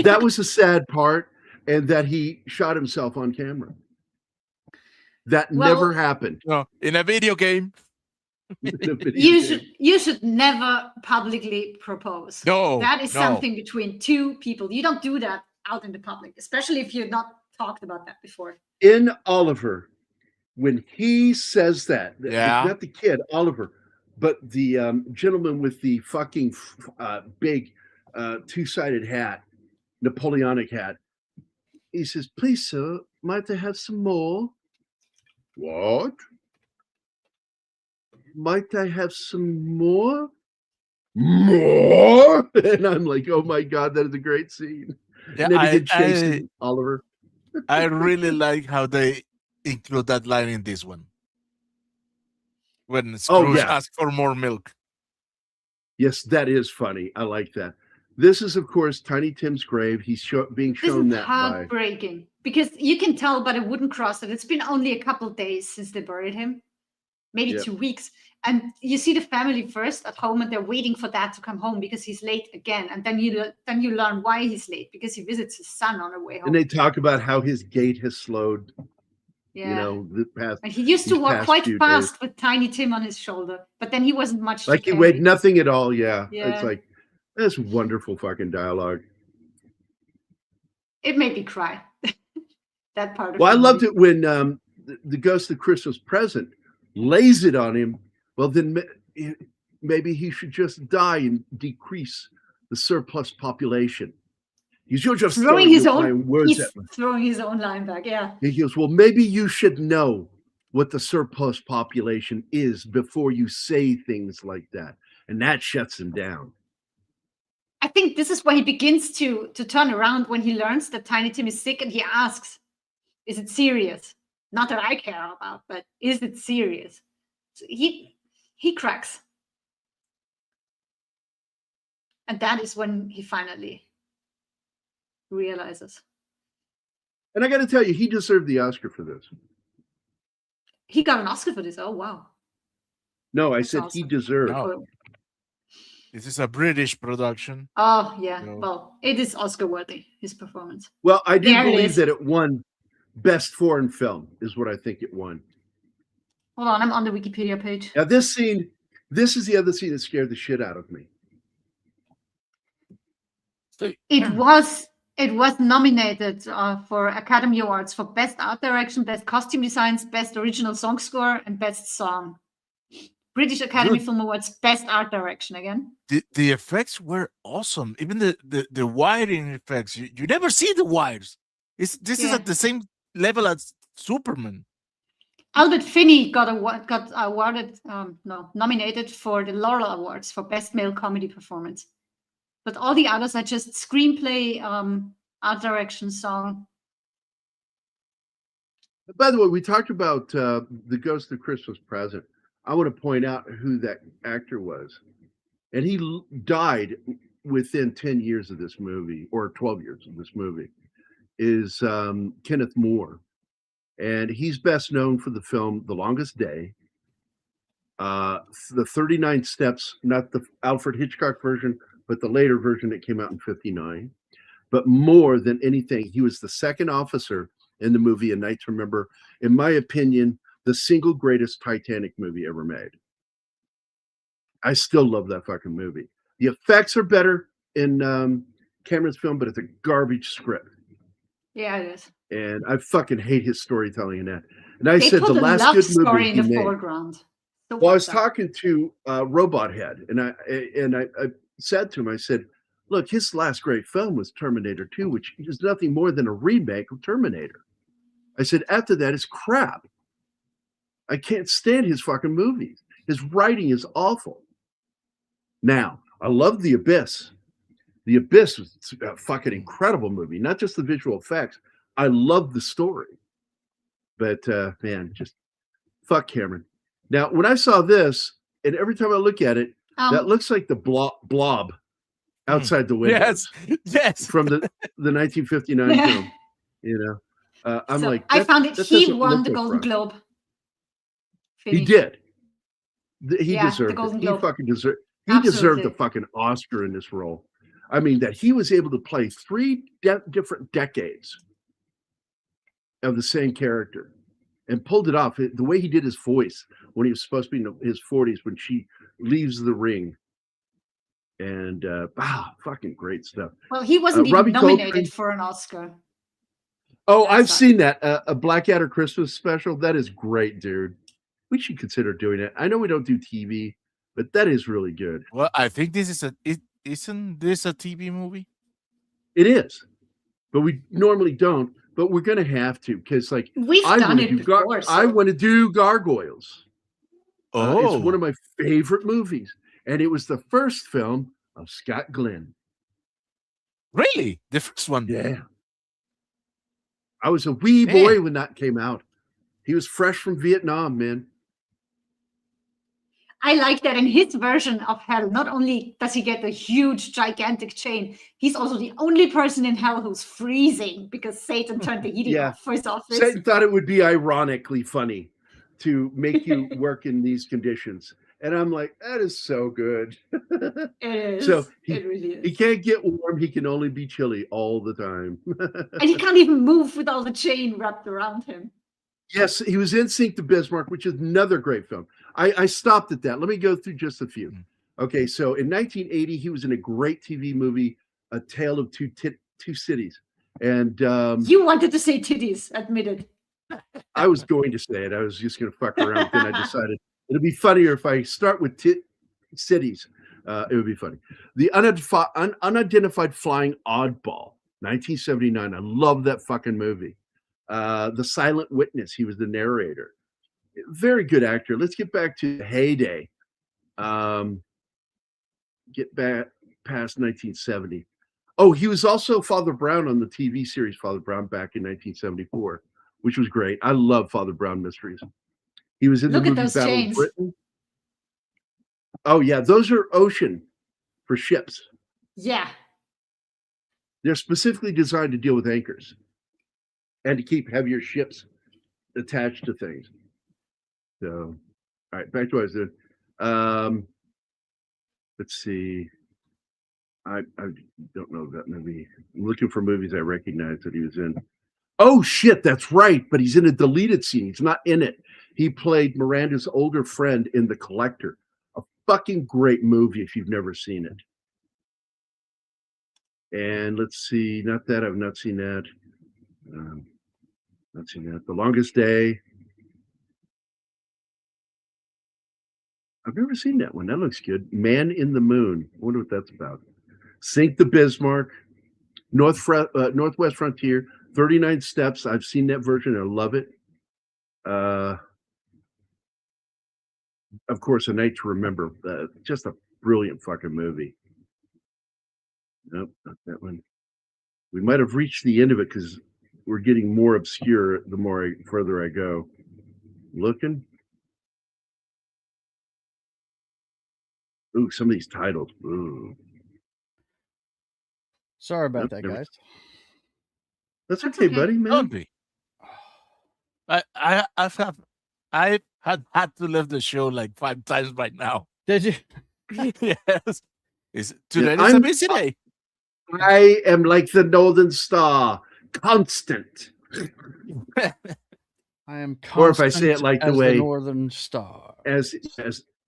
That was the sad part. And that he shot himself on camera. That never happened. No, in a video game. You should never publicly propose. No, that is something between 2 people. You don't do that out in the public, especially if you've not talked about that before. In Oliver, when he says that, not the kid, Oliver, but the gentleman with the fucking big 2-sided hat, Napoleonic hat. He says, "Please, sir, might I have some more?" What? Might I have some more? More? And I'm like, oh my God, that is a great scene. Yeah, and then he chased Oliver. I really like how they include that line in this one. When Scrooge asks for more milk. Yes, that is funny. I like that. This is, of course, Tiny Tim's grave. He's being shown this is that by. heartbreaking because you can tell by the wooden cross that it's been only a couple days since they buried him, maybe 2 weeks. And you see the family first at home, and they're waiting for Dad to come home because he's late again. And then you learn why he's late, because he visits his son on the way home. And they talk about how his gait has slowed. Yeah. You know, the past. And he used to walk quite fast with Tiny Tim on his shoulder, but then he wasn't much. Like he weighed nothing at all. Yeah. Yeah. It's like, that's wonderful fucking dialogue. It made me cry. That part of I loved it when the Ghost of Christmas Present lays it on him. Well, then maybe he should just die and decrease the surplus population. He's just throwing his own words at me. Throwing his own line back. Yeah. He goes, well, maybe you should know what the surplus population is before you say things like that. And that shuts him down. I think this is where he begins to turn around, when he learns that Tiny Tim is sick, and he asks, is it serious? Not that I care about, but is it serious? So he cracks. And that is when he finally realizes. And I got to tell you, he deserved the Oscar for this. He got an Oscar for this. Oh, wow. No, I said awesome. He deserved. No. This is a British production. Oh, yeah. No. Well, it is Oscar worthy, his performance. Well, I do believe that it won Best Foreign Film, is what I think it won. Hold on, I'm on the Wikipedia page. Now, this is the other scene that scared the shit out of me. It was nominated for Academy Awards for Best Art Direction, Best Costume Designs, Best Original Song Score, and Best Song. British Academy Film Awards, Best Art Direction again. The effects were awesome. Even the wiring effects. You never see the wires. This is at the same level as Superman. Albert Finney nominated for the Laurel Awards for Best Male Comedy Performance. But all the others are just screenplay, art direction, song. By the way, we talked about The Ghost of Christmas Present. I want to point out who that actor was. And he died within 10 years of this movie, or 12 years of this movie, is Kenneth More. And he's best known for the film The Longest Day, the 39 Steps, not the Alfred Hitchcock version, but the later version that came out in 1959. But more than anything, he was the second officer in the movie A Night to Remember. In my opinion, the single greatest Titanic movie ever made. I still love that fucking movie. The effects are better in Cameron's film, but it's a garbage script. Yeah, it is. And I fucking hate his storytelling in that. And I said the last good movie in the foreground. So well, I was talking to Robot Head, and I said to him, I said, look, his last great film was Terminator 2, which is nothing more than a remake of Terminator. I said, after that, it's crap. I can't stand his fucking movies. His writing is awful. Now, I love The Abyss. The Abyss was a fucking incredible movie, not just the visual effects. I love the story. But, man, just fuck Cameron. Now, when I saw this, and every time I look at it, that looks like the blob outside the window. Yes. From the 1959 film. You know, I'm so like, I found it. He won the Golden Globe. He did. He deserved it. He fucking deserved. He deserved the fucking Oscar in this role. I mean, that he was able to play three different decades of the same character and pulled it off. The way he did his voice when he was supposed to be in his 40s when she leaves the ring. And fucking great stuff. Well, he wasn't even nominated for an Oscar. Oh, I've seen that. A Blackadder Christmas special. That is great, dude. We should consider doing it. I know we don't do TV, but that is really good. Well, I think this is isn't this a TV movie? It is, but we normally don't. But we're gonna have to because, like, we've done it before. I want to do Gargoyles. Oh, it's one of my favorite movies, and it was the first film of Scott Glenn. Really, the first one? Yeah. I was a wee boy when that came out. He was fresh from Vietnam, man. I like that in his version of hell, not only does he get a huge, gigantic chain, he's also the only person in hell who's freezing because Satan turned the heating off for his office. Satan thought it would be ironically funny to make you work in these conditions. And I'm like, that is so good. It is. So it really is. He can't get warm. He can only be chilly all the time. And he can't even move with all the chain wrapped around him. Yes, he was in Sink to Bismarck, which is another great film. I stopped at that. Let me go through just a few. Okay, so in 1980, he was in a great TV movie, A Tale of Two Cities. And you wanted to say titties, admitted. I was going to say it. I was just going to fuck around. Then I decided it'd be funnier if I start with cities. It would be funny. The Unidentified Flying Oddball, 1979. I love that fucking movie. The Silent Witness. He was the narrator. Very good actor. Let's get back to Heyday. Get back past 1970. Oh, he was also Father Brown on the TV series Father Brown back in 1974, which was great. I love Father Brown mysteries. He was in the movie Battle of Britain. Oh, yeah. Those are ocean for ships. Yeah. They're specifically designed to deal with anchors and to keep heavier ships attached to things. So, all right, back to what I was doing. Let's see. I don't know that movie. I'm looking for movies I recognize that he was in. Oh, shit, that's right. But he's in a deleted scene. He's not in it. He played Miranda's older friend in The Collector. A fucking great movie if you've never seen it. And let's see. Not that. I've not seen that. Not seen that. The Longest Day. I've never seen that one. That looks good. Man in the Moon. I wonder what that's about. Sink to Bismarck. Northwest Frontier. 39 Steps. I've seen that version. I love it. Of course, A Night to Remember. Just a brilliant fucking movie. Nope, not that one. We might have reached the end of it because we're getting more obscure the further I go. Looking. Ooh, some of these titles. Ooh. Sorry about that, guys. That's okay, buddy, man. Don't be. I had to leave the show like 5 times by now. Did you? Yes. Today is a busy day. I am like the Northern Star, constant. I am constant. Or if I say it like the way Northern Star. As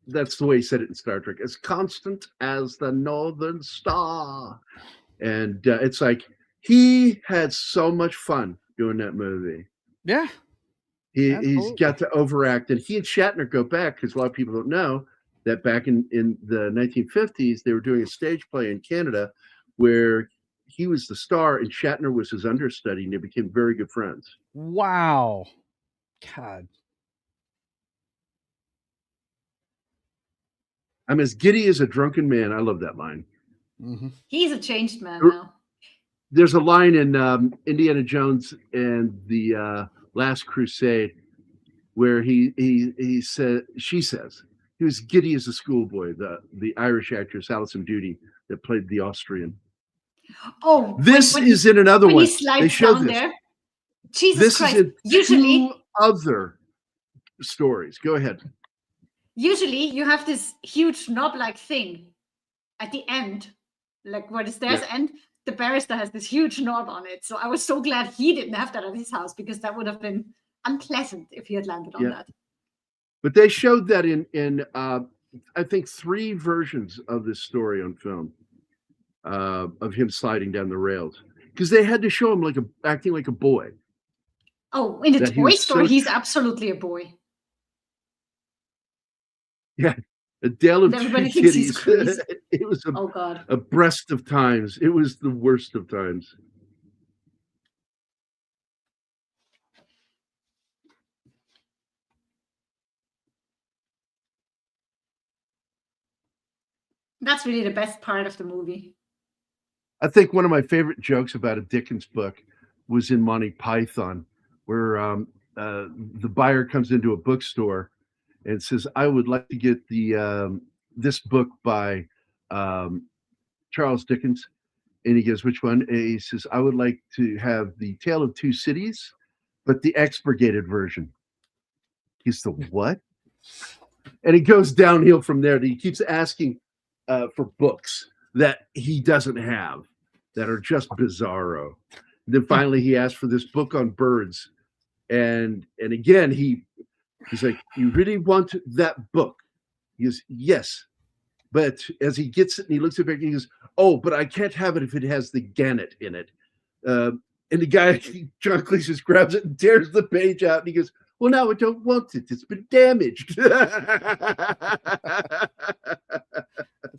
that's the way he said it in Star Trek, as constant as the Northern Star. And it's like he had so much fun doing that movie. Yeah. He's got to overact. And he and Shatner go back because a lot of people don't know that back in the 1950s, they were doing a stage play in Canada where he was the star and Shatner was his understudy, and they became very good friends. Wow. God. I'm as giddy as a drunken man. I love that line. Mm-hmm. He's a changed man now. There's a line in Indiana Jones and the Last Crusade where she says he was giddy as a schoolboy. The Irish actress Alison Doody that played the Austrian. Oh, this is in another one. He slides down there. Jesus Christ! Is in usually 2 other stories. Go ahead. Usually, you have this huge knob-like thing at the end, like where the stairs end. The barrister has this huge knob on it. So I was so glad he didn't have that at his house because that would have been unpleasant if he had landed on that. But they showed that in I think 3 versions of this story on film of him sliding down the rails because they had to show him acting like a boy. Oh, in the Toy Story, he's absolutely a boy. Yeah, a Tale of Everybody Two thinks he's Kitties. crazy. It was God. a breast of times. It was the worst of times. That's really the best part of the movie. I think one of my favorite jokes about a Dickens book was in Monty Python, where the buyer comes into a bookstore and says, I would like to get the this book by Charles Dickens. And he goes, which one? And he says, I would like to have the Tale of Two Cities, but the expurgated version. He's the what? And it goes downhill from there. He keeps asking for books that he doesn't have that are just bizarro. And then finally he asked for this book on birds. And again, he's like, you really want that book? He goes, yes. But as he gets it and he looks at it, he goes, oh, but I can't have it if it has the gannet in it. And the guy, John Cleese, just grabs it and tears the page out. And he goes, well, now I don't want it. It's been damaged. That's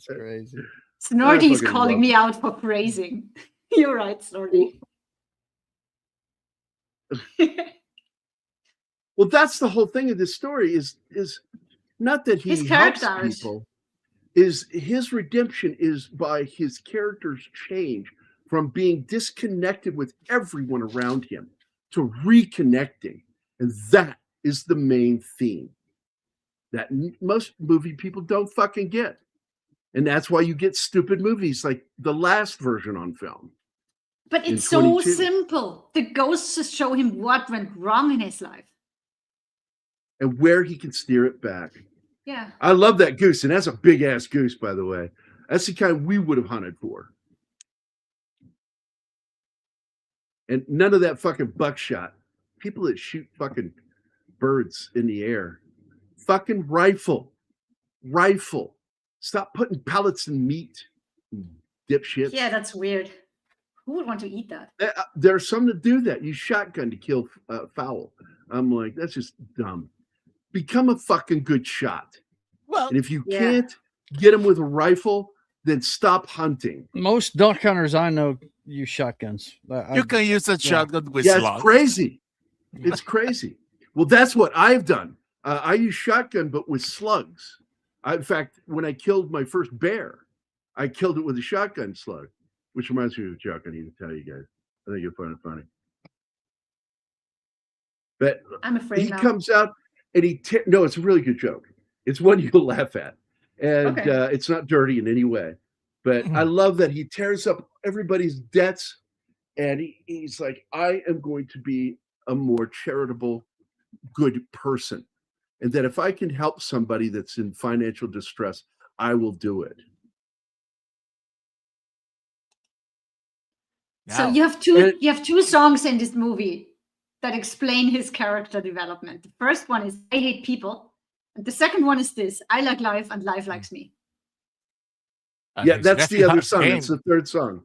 crazy. Snorty's calling me out for praising. You're right, Snorty. Well, that's the whole thing of this story is not that he helps people. Is his redemption is by his character's change from being disconnected with everyone around him to reconnecting. And that is the main theme that most movie people don't fucking get. And that's why you get stupid movies like the last version on film. But it's so simple. The ghosts just show him what went wrong in his life. And where he can steer it back. Yeah. I love that goose. And that's a big ass goose, by the way. That's the kind we would have hunted for. And none of that fucking buckshot. People that shoot fucking birds in the air. Fucking rifle. Stop putting pellets in meat. Dipshits. Yeah, that's weird. Who would want to eat that? There are some that do that. Use shotgun to kill fowl. I'm like, that's just dumb. Become a fucking good shot. Well, and if you can't get them with a rifle, then stop hunting. Most duck hunters I know use shotguns. You can use a shotgun with slugs. It's crazy. It's crazy. Well, that's what I've done. I use shotgun, but with slugs. In fact, when I killed my first bear, I killed it with a shotgun slug, which reminds me of a joke I need to tell you guys. I think you'll find it funny. But I'm afraid he comes out and no, it's a really good joke. It's one you'll laugh at. And it's not dirty in any way. But I love that he tears up everybody's debts. And he's like, I am going to be a more charitable, good person. And that if I can help somebody that's in financial distress, I will do it. So you have two songs in this movie that explain his character development. The first one is I Hate People. And the second one is this, I Like Life and Life Likes Me. Yeah, that's the other song. That's the third song.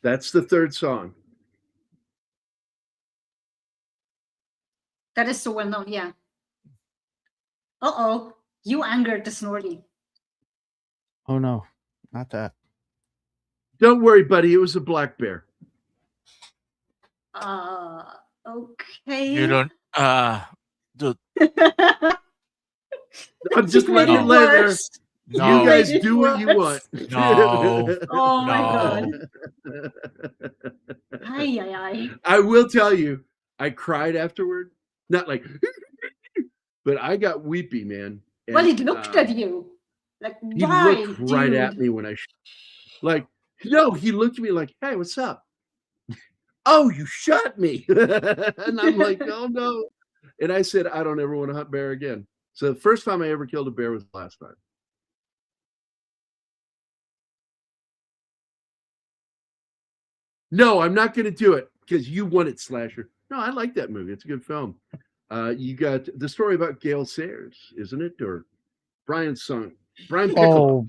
That's the third song. That is so well known, yeah. Uh-oh, you angered the Snorty. Oh, no, not that. Don't worry, buddy. It was a black bear. Okay. You don't, dude. I'm just letting it lay there. No. You guys do what you want. No. Oh, my God. Ay. I will tell you, I cried afterward. Not like, but I got weepy, man. And, well, it looked at you. Like, he looked right at me when I, no, he looked at me like, hey, what's up? Oh, you shot me. And I'm like, oh, no. And I said, I don't ever want to hunt bear again. So the first time I ever killed a bear was the last time. No, I'm not going to do it because you wanted Slasher. No, I like that movie. It's a good film. You got the story about Gale Sayers, isn't it? Or Brian Piccolo.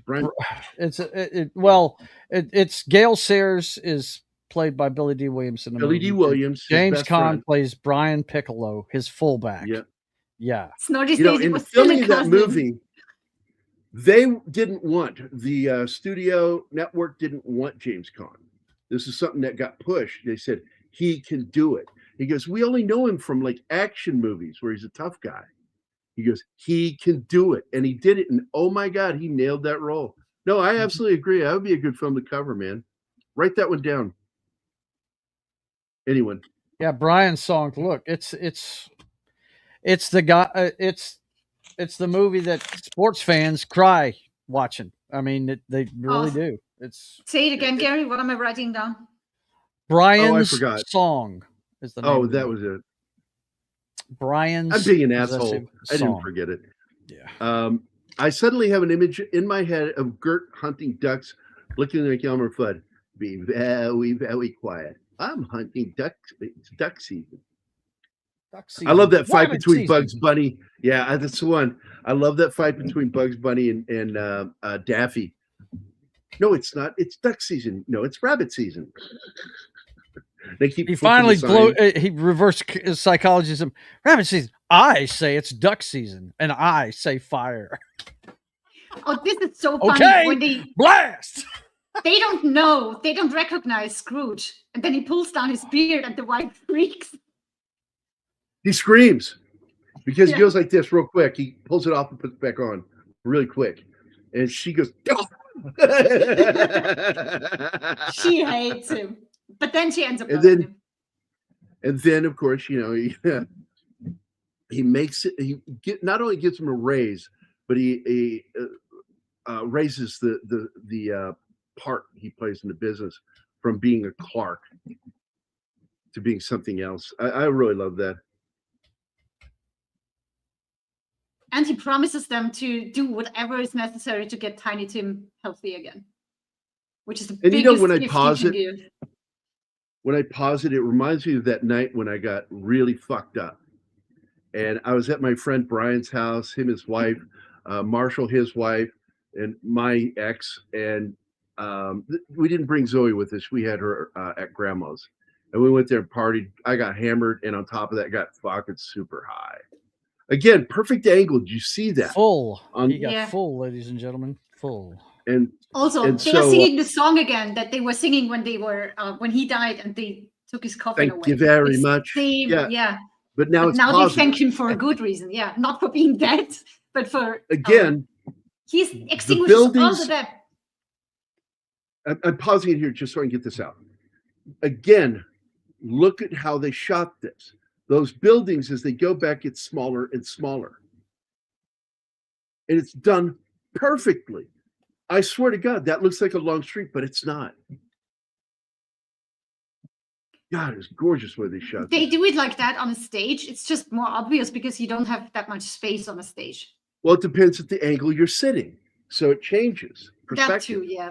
It's Gale Sayers is played by Billy D. Williams in the movie. D. Williams. James Caan plays Brian Piccolo, his fullback. Yeah. Snorty in filming that movie, they didn't want the studio network didn't want James Caan. This is something that got pushed. They said he can do it. He goes, we only know him from like action movies where he's a tough guy. He goes, he can do it. And he did it. And oh my God, he nailed that role. No, I absolutely agree. That would be a good film to cover, man. Write that one down. Anyone? Yeah, Brian's song. Look, it's the guy. It's it's the movie that sports fans cry watching. I mean, they really do. It's say it again, Gary. What am I writing down? Brian's I forgot. Song is the name. Oh, that was it. Brian's. I'm being an asshole. I didn't forget it. Yeah. I suddenly have an image in my head of Gert hunting ducks, looking like Elmer Fudd. Be very, very quiet. I'm hunting ducks. It's duck season. I love that fight between Bugs Bunny. Yeah, that's the one. I love that fight between Bugs Bunny and Daffy. No, it's not. It's duck season. No, it's rabbit season. They keep. He finally he reversed psychologism. Rabbit season. I say it's duck season, and I say fire. Oh, this is so funny. Okay, when they blast. They don't know. They don't recognize Scrooge, and then he pulls down his beard, and the wife freaks. He screams because he goes like this real quick. He pulls it off and puts it back on really quick, and she goes. Oh! She hates him, but then she ends up. And then, of course, he makes it. Not only gives him a raise, but he raises the part he plays in the business from being a clerk to being something else. I really love that. And he promises them to do whatever is necessary to get Tiny Tim healthy again, which is the biggest when I gift pause you it, can give. When I pause it, it reminds me of that night when I got really fucked up. And I was at my friend Brian's house, him, his wife, Marshall, his wife, and my ex. And we didn't bring Zoe with us. We had her at grandma's. And we went there and partied. I got hammered. And on top of that, got fucking super high. Again, perfect angle. Did you see that? Full. He got full, ladies and gentlemen. Full. And also, they are singing the song again that they were singing when they were when he died and they took his coffin away. Thank you very much. Yeah. But now they thank him for a good reason. Yeah, not for being dead, but for again. He's extinguished all the dead. I'm pausing it here just so I can get this out. Again, look at how they shot this. Those buildings, as they go back, get smaller and smaller. And it's done perfectly. I swear to God, that looks like a long street, but it's not. God, it's gorgeous where they shot. They do it like that on a stage. It's just more obvious because you don't have that much space on a stage. Well, it depends at the angle you're sitting. So it changes perspective. That too, yeah.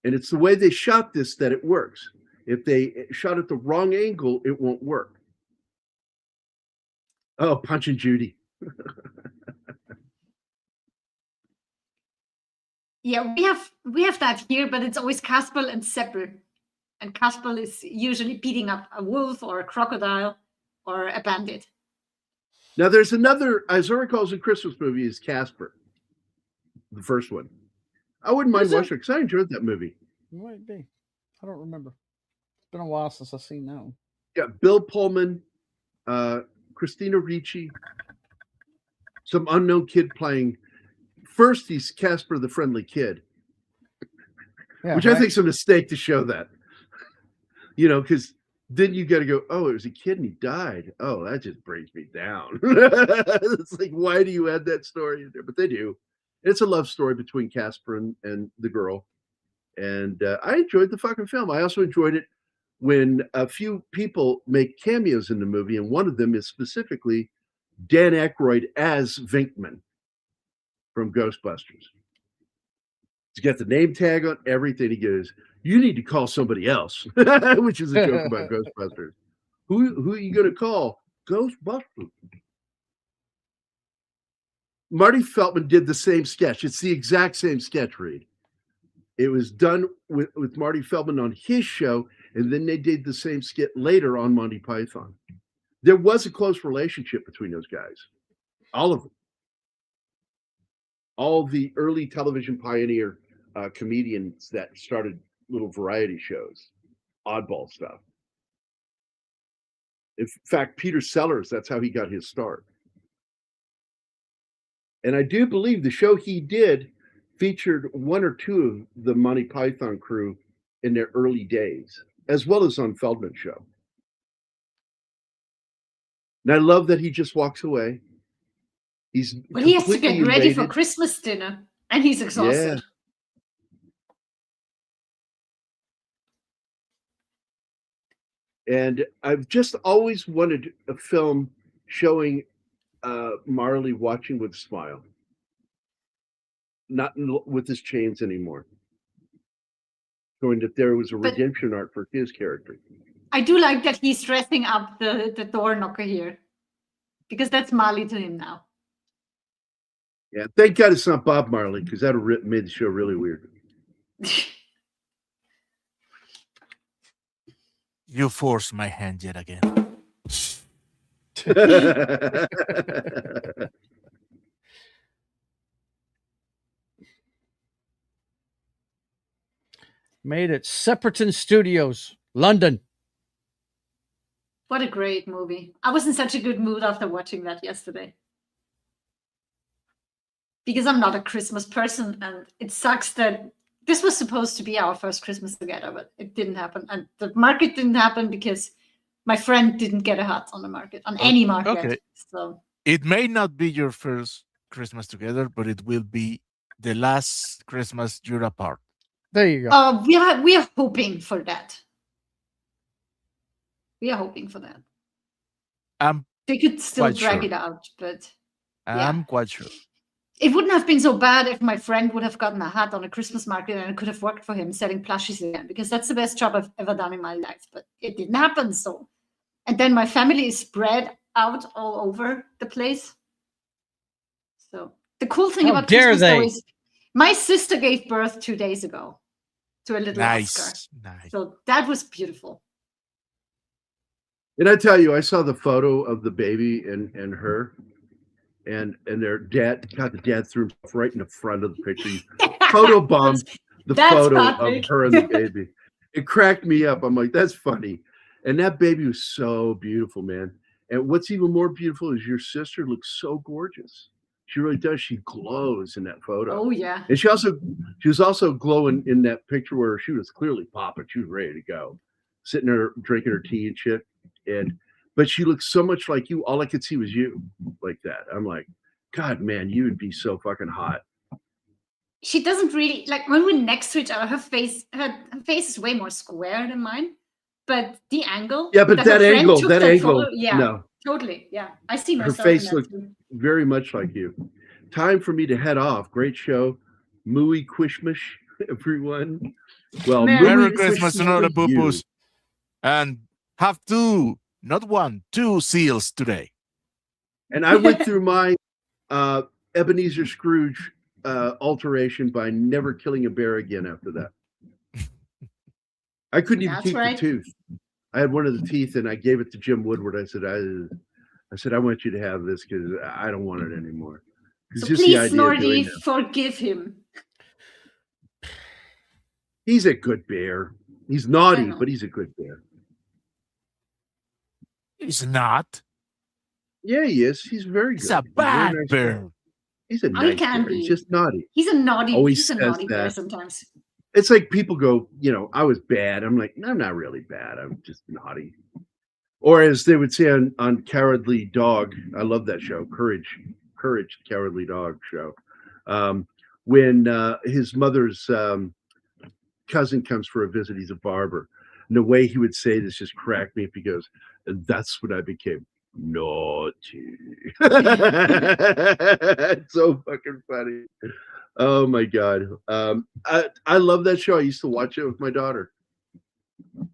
And it's the way they shot this that it works. If they shot at the wrong angle, it won't work. Oh, Punch and Judy. Yeah, we have that here, but it's always Caspel and Seppel. And Caspel is usually beating up a wolf or a crocodile or a bandit. Now there's another, as I recall, a Christmas movie is Casper. The first one. I wouldn't mind watching it because I enjoyed that movie. It might be. I don't remember. It's been a while since I've seen that one. Yeah, Bill Pullman, Christina Ricci, some unknown kid playing. First, he's Casper the Friendly Kid, which I think is a mistake to show that. Because then you got to go, oh, it was a kid and he died. Oh, that just brings me down. It's like, why do you add that story in there? But they do. It's a love story between Casper and the girl. And I enjoyed the fucking film. I also enjoyed it when a few people make cameos in the movie, and one of them is specifically Dan Aykroyd as Venkman from Ghostbusters. He's got the name tag on everything. He goes, you need to call somebody else, which is a joke about Ghostbusters. Who are you going to call? Ghostbusters. Marty Feldman did the same sketch. It's the exact same sketch, Reed. It was done with Marty Feldman on his show, and then they did the same skit later on Monty Python. There was a close relationship between those guys. All of them. All the early television pioneer comedians that started little variety shows, oddball stuff. In fact, Peter Sellers, that's how he got his start. And I do believe the show he did featured one or two of the Monty Python crew in their early days, as well as on Feldman's show. And I love that he just walks away. He's Well, he has to get completely ready for elated. Christmas dinner, and he's exhausted. And I've just always wanted a film showing Marley watching with a smile, not with his chains anymore, showing that there was a redemption arc for his character. I do like that he's dressing up the door knocker here, because that's Marley to him now. Yeah, thank God it's not Bob Marley, because that would have made the show really weird. You forced my hand yet again. Made at Sepperton Studios, London. What a great movie. I was in such a good mood after watching that yesterday. Because I'm not a Christmas person, and it sucks that this was supposed to be our first Christmas together, but it didn't happen. And the market didn't happen because my friend didn't get a hut on the market, on any market. Okay. So it may not be your first Christmas together, but it will be the last Christmas you're apart. There you go. We are hoping for that. We are hoping for that. They could still drag it out, but I'm quite sure. It wouldn't have been so bad if my friend would have gotten a hat on a Christmas market and I could have worked for him selling plushies again, because that's the best job I've ever done in my life. But it didn't happen. So, and then my family is spread out all over the place. So the cool thing about Christmas though is my sister gave birth 2 days ago to a little Oscar. Nice. So that was beautiful. And I tell you, I saw the photo of the baby and her. And their dad, God, the dad threw himself right in the front of the picture. Photo bombed the photo of her and the baby. It cracked me up. I'm like, that's funny. And that baby was so beautiful, man. And what's even more beautiful is your sister looks so gorgeous. She really does. She glows in that photo. Oh yeah. And she was also glowing in that picture where she was clearly popping. She was ready to go, sitting there drinking her tea and shit. But she looks so much like you. All I could see was you, like that. I'm like, God, man, you would be so fucking hot. She doesn't really, like, when we're next to each other, her face is way more square than mine. But the angle. Yeah, but that angle, photo, yeah, no, totally, yeah. I see myself. Her face looked very much like you. Time for me to head off. Great show. Mooey Quishmish, everyone. Well, Merry Christmas to all the poo-poos. And have not one, 2 seals today. And I went through my Ebenezer Scrooge alteration by never killing a bear again after that. I couldn't even keep the tooth. I had one of the teeth and I gave it to Jim Woodward. I said, I want you to have this because I don't want it anymore. So please, Snorty, forgive him. He's a good bear. He's naughty, but he's a good bear. He's not. Yeah, he is. He's very good. He's a bad bear. He's a nice bear. He's just naughty. He's a naughty. Always he's a naughty bear sometimes. It's like people go, I was bad. I'm like, no, I'm not really bad. I'm just naughty. Or as they would say on Cowardly Dog, I love that show, Courage, the Cowardly Dog show. When his mother's cousin comes for a visit, he's a barber. And the way he would say this just cracked me up. He goes, and that's when I became naughty. It's so fucking funny. Oh my God. I love that show. I used to watch it with my daughter.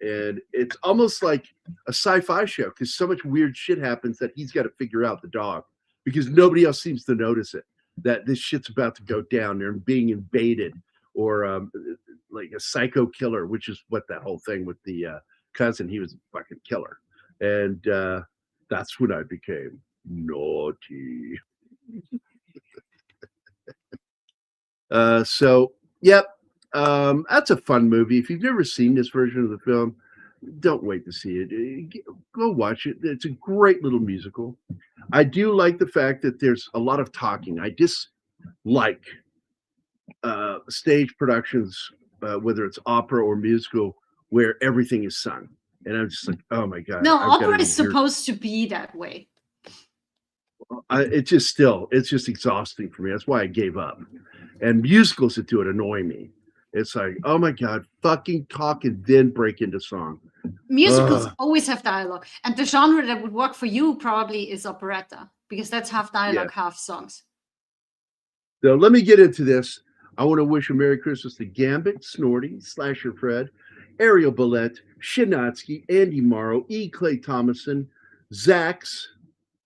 And it's almost like a sci-fi show because so much weird shit happens that he's got to figure out, the dog, because nobody else seems to notice it, that this shit's about to go down. They're being invaded, or like a psycho killer, which is what that whole thing with the cousin, he was a fucking killer. And that's when I became naughty. So, yep. That's a fun movie. If you've never seen this version of the film, don't wait to see it. Go watch it. It's a great little musical. I do like the fact that there's a lot of talking. I dislike stage productions, whether it's opera or musical, where everything is sung. And I'm just like, oh my God. No, opera is supposed to be that way. it's just exhausting for me. That's why I gave up. And musicals that do it annoy me. It's like, oh my God, fucking talk and then break into song. Musicals always have dialogue. And the genre that would work for you probably is operetta, because that's half dialogue, half songs. So let me get into this. I want to wish a Merry Christmas to Gambit, Snorty, Slasher Fred, Ariel Billette, Shinatsky, Andy Morrow, E. Clay Thomason, Zax,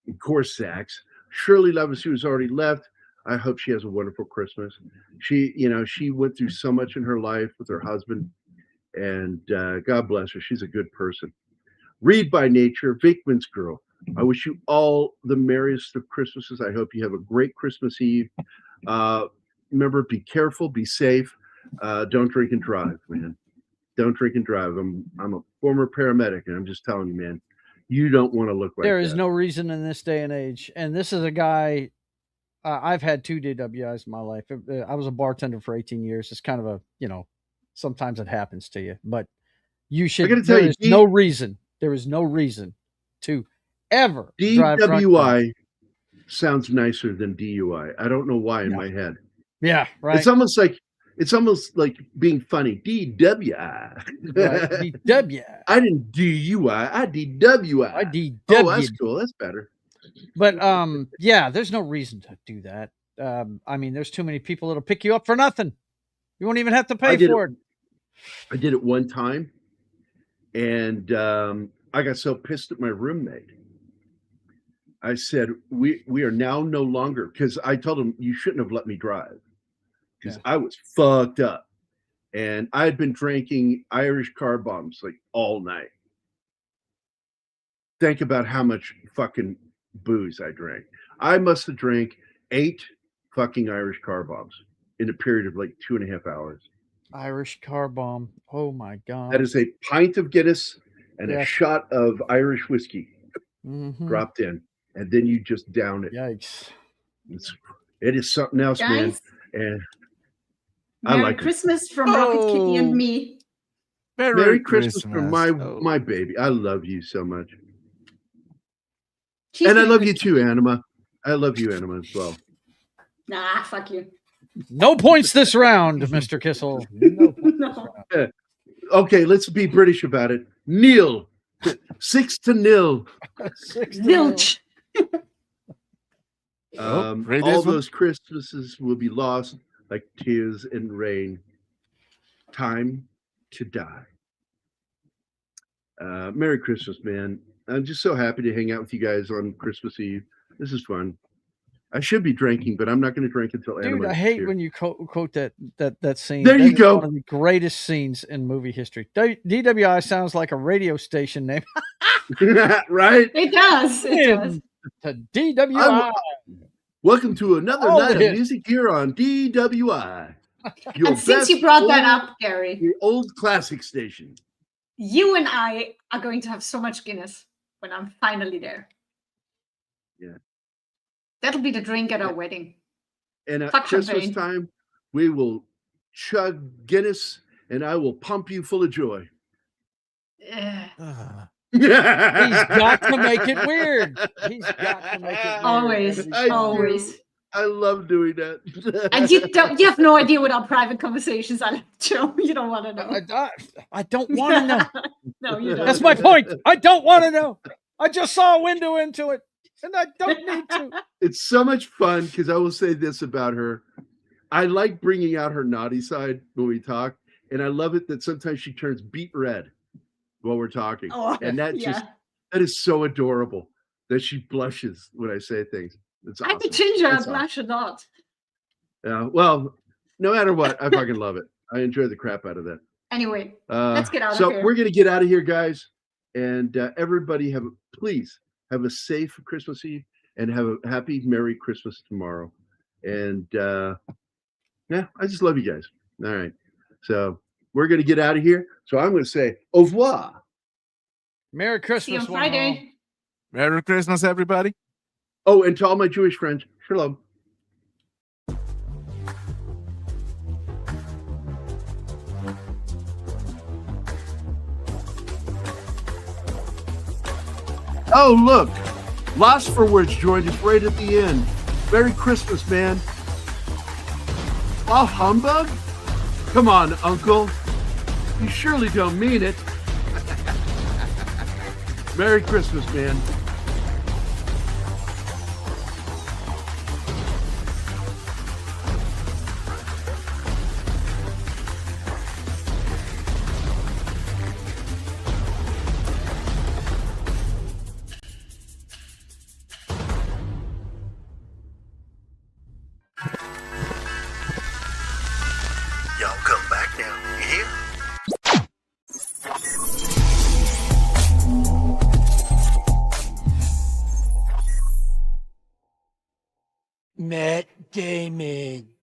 of course, Zax, Shirley Levis, who has already left. I hope she has a wonderful Christmas. She went through so much in her life with her husband, and God bless her. She's a good person. Read by Nature, Vickman's Girl. I wish you all the merriest of Christmases. I hope you have a great Christmas Eve. Remember, be careful, be safe. Don't drink and drive, man. Don't drink and drive. I'm a former paramedic, and I'm just telling you, man, you don't want to look like that. There is no reason in this day and age. And this is a guy, I've had 2 DWIs in my life. I was a bartender for 18 years. It's kind of a, sometimes it happens to you, but you should, there is no reason to ever drive drunk. DWI sounds nicer than DUI. I don't know why in my head. Yeah, right. It's almost like being funny. DWI. Right. DWI. I didn't DUI. I DWI. Oh, that's cool. That's better. But there's no reason to do that. I mean, there's too many people that'll pick you up for nothing. You won't even have to pay for it. I did it one time, and I got so pissed at my roommate. I said, we are now no longer, because I told him, you shouldn't have let me drive, because I was fucked up. And I had been drinking Irish car bombs like all night. Think about how much fucking booze I drank. I must have drank 8 fucking Irish car bombs in a period of like 2.5 hours. Irish car bomb. Oh my God. That is a pint of Guinness and a shot of Irish whiskey dropped in. And then you just down it. Yikes. It is something else, man. And I Merry like Christmas from Rocket Kitty and me. Merry Christmas from my baby. I love you so much. And I love you too, Anima. I love you, Anima, as well. Nah, fuck you. No points this round, Mr. Kissel. No. Okay, let's be British about it. Neil. 6-0. Zilch. All those Christmases will be lost like tears in rain. Time to die. Merry Christmas, man. I'm just so happy to hang out with you guys on Christmas Eve. This is fun. I should be drinking, but I'm not going to drink until Dude, I hate when you quote that scene. There you go. One of the greatest scenes in movie history. DWI sounds like a radio station name. Right? It does. It does. To DWI. Welcome to another night of music here on DWI. And since you brought that up, Gary, your old classic station, you and I are going to have so much Guinness when I'm finally there. Yeah. That'll be the drink at our wedding. And at Christmas time, we will chug Guinness, and I will pump you full of joy. He's got to make it weird. He's got to make it weird. Always. I love doing that. And you have no idea what our private conversations are, Joe. You don't want to know. I don't want to know. No, you don't. That's my point. I don't want to know. I just saw a window into it, and I don't need to. It's so much fun because I will say this about her. I like bringing out her naughty side when we talk, and I love it that sometimes she turns beet red while we're talking. Oh, and that is so adorable that she blushes when I say things. It's awesome. I'm a ginger. I blush a lot. Yeah, well, no matter what, I fucking love it. I enjoy the crap out of that. Anyway, let's get out of here. So we're going to get out of here, guys. And everybody please have a safe Christmas Eve and have a happy, Merry Christmas tomorrow. And I just love you guys. All right. So we're going to get out of here. So I'm going to say au revoir. Merry Christmas. See you on Friday. Merry Christmas, everybody. Oh, and to all my Jewish friends, shalom. Oh, look, Lost for Words joined us right at the end. Merry Christmas, man. Oh, humbug? Come on, Uncle. You surely don't mean it. Merry Christmas, man. Y'all come back now, you hear? Matt Damon.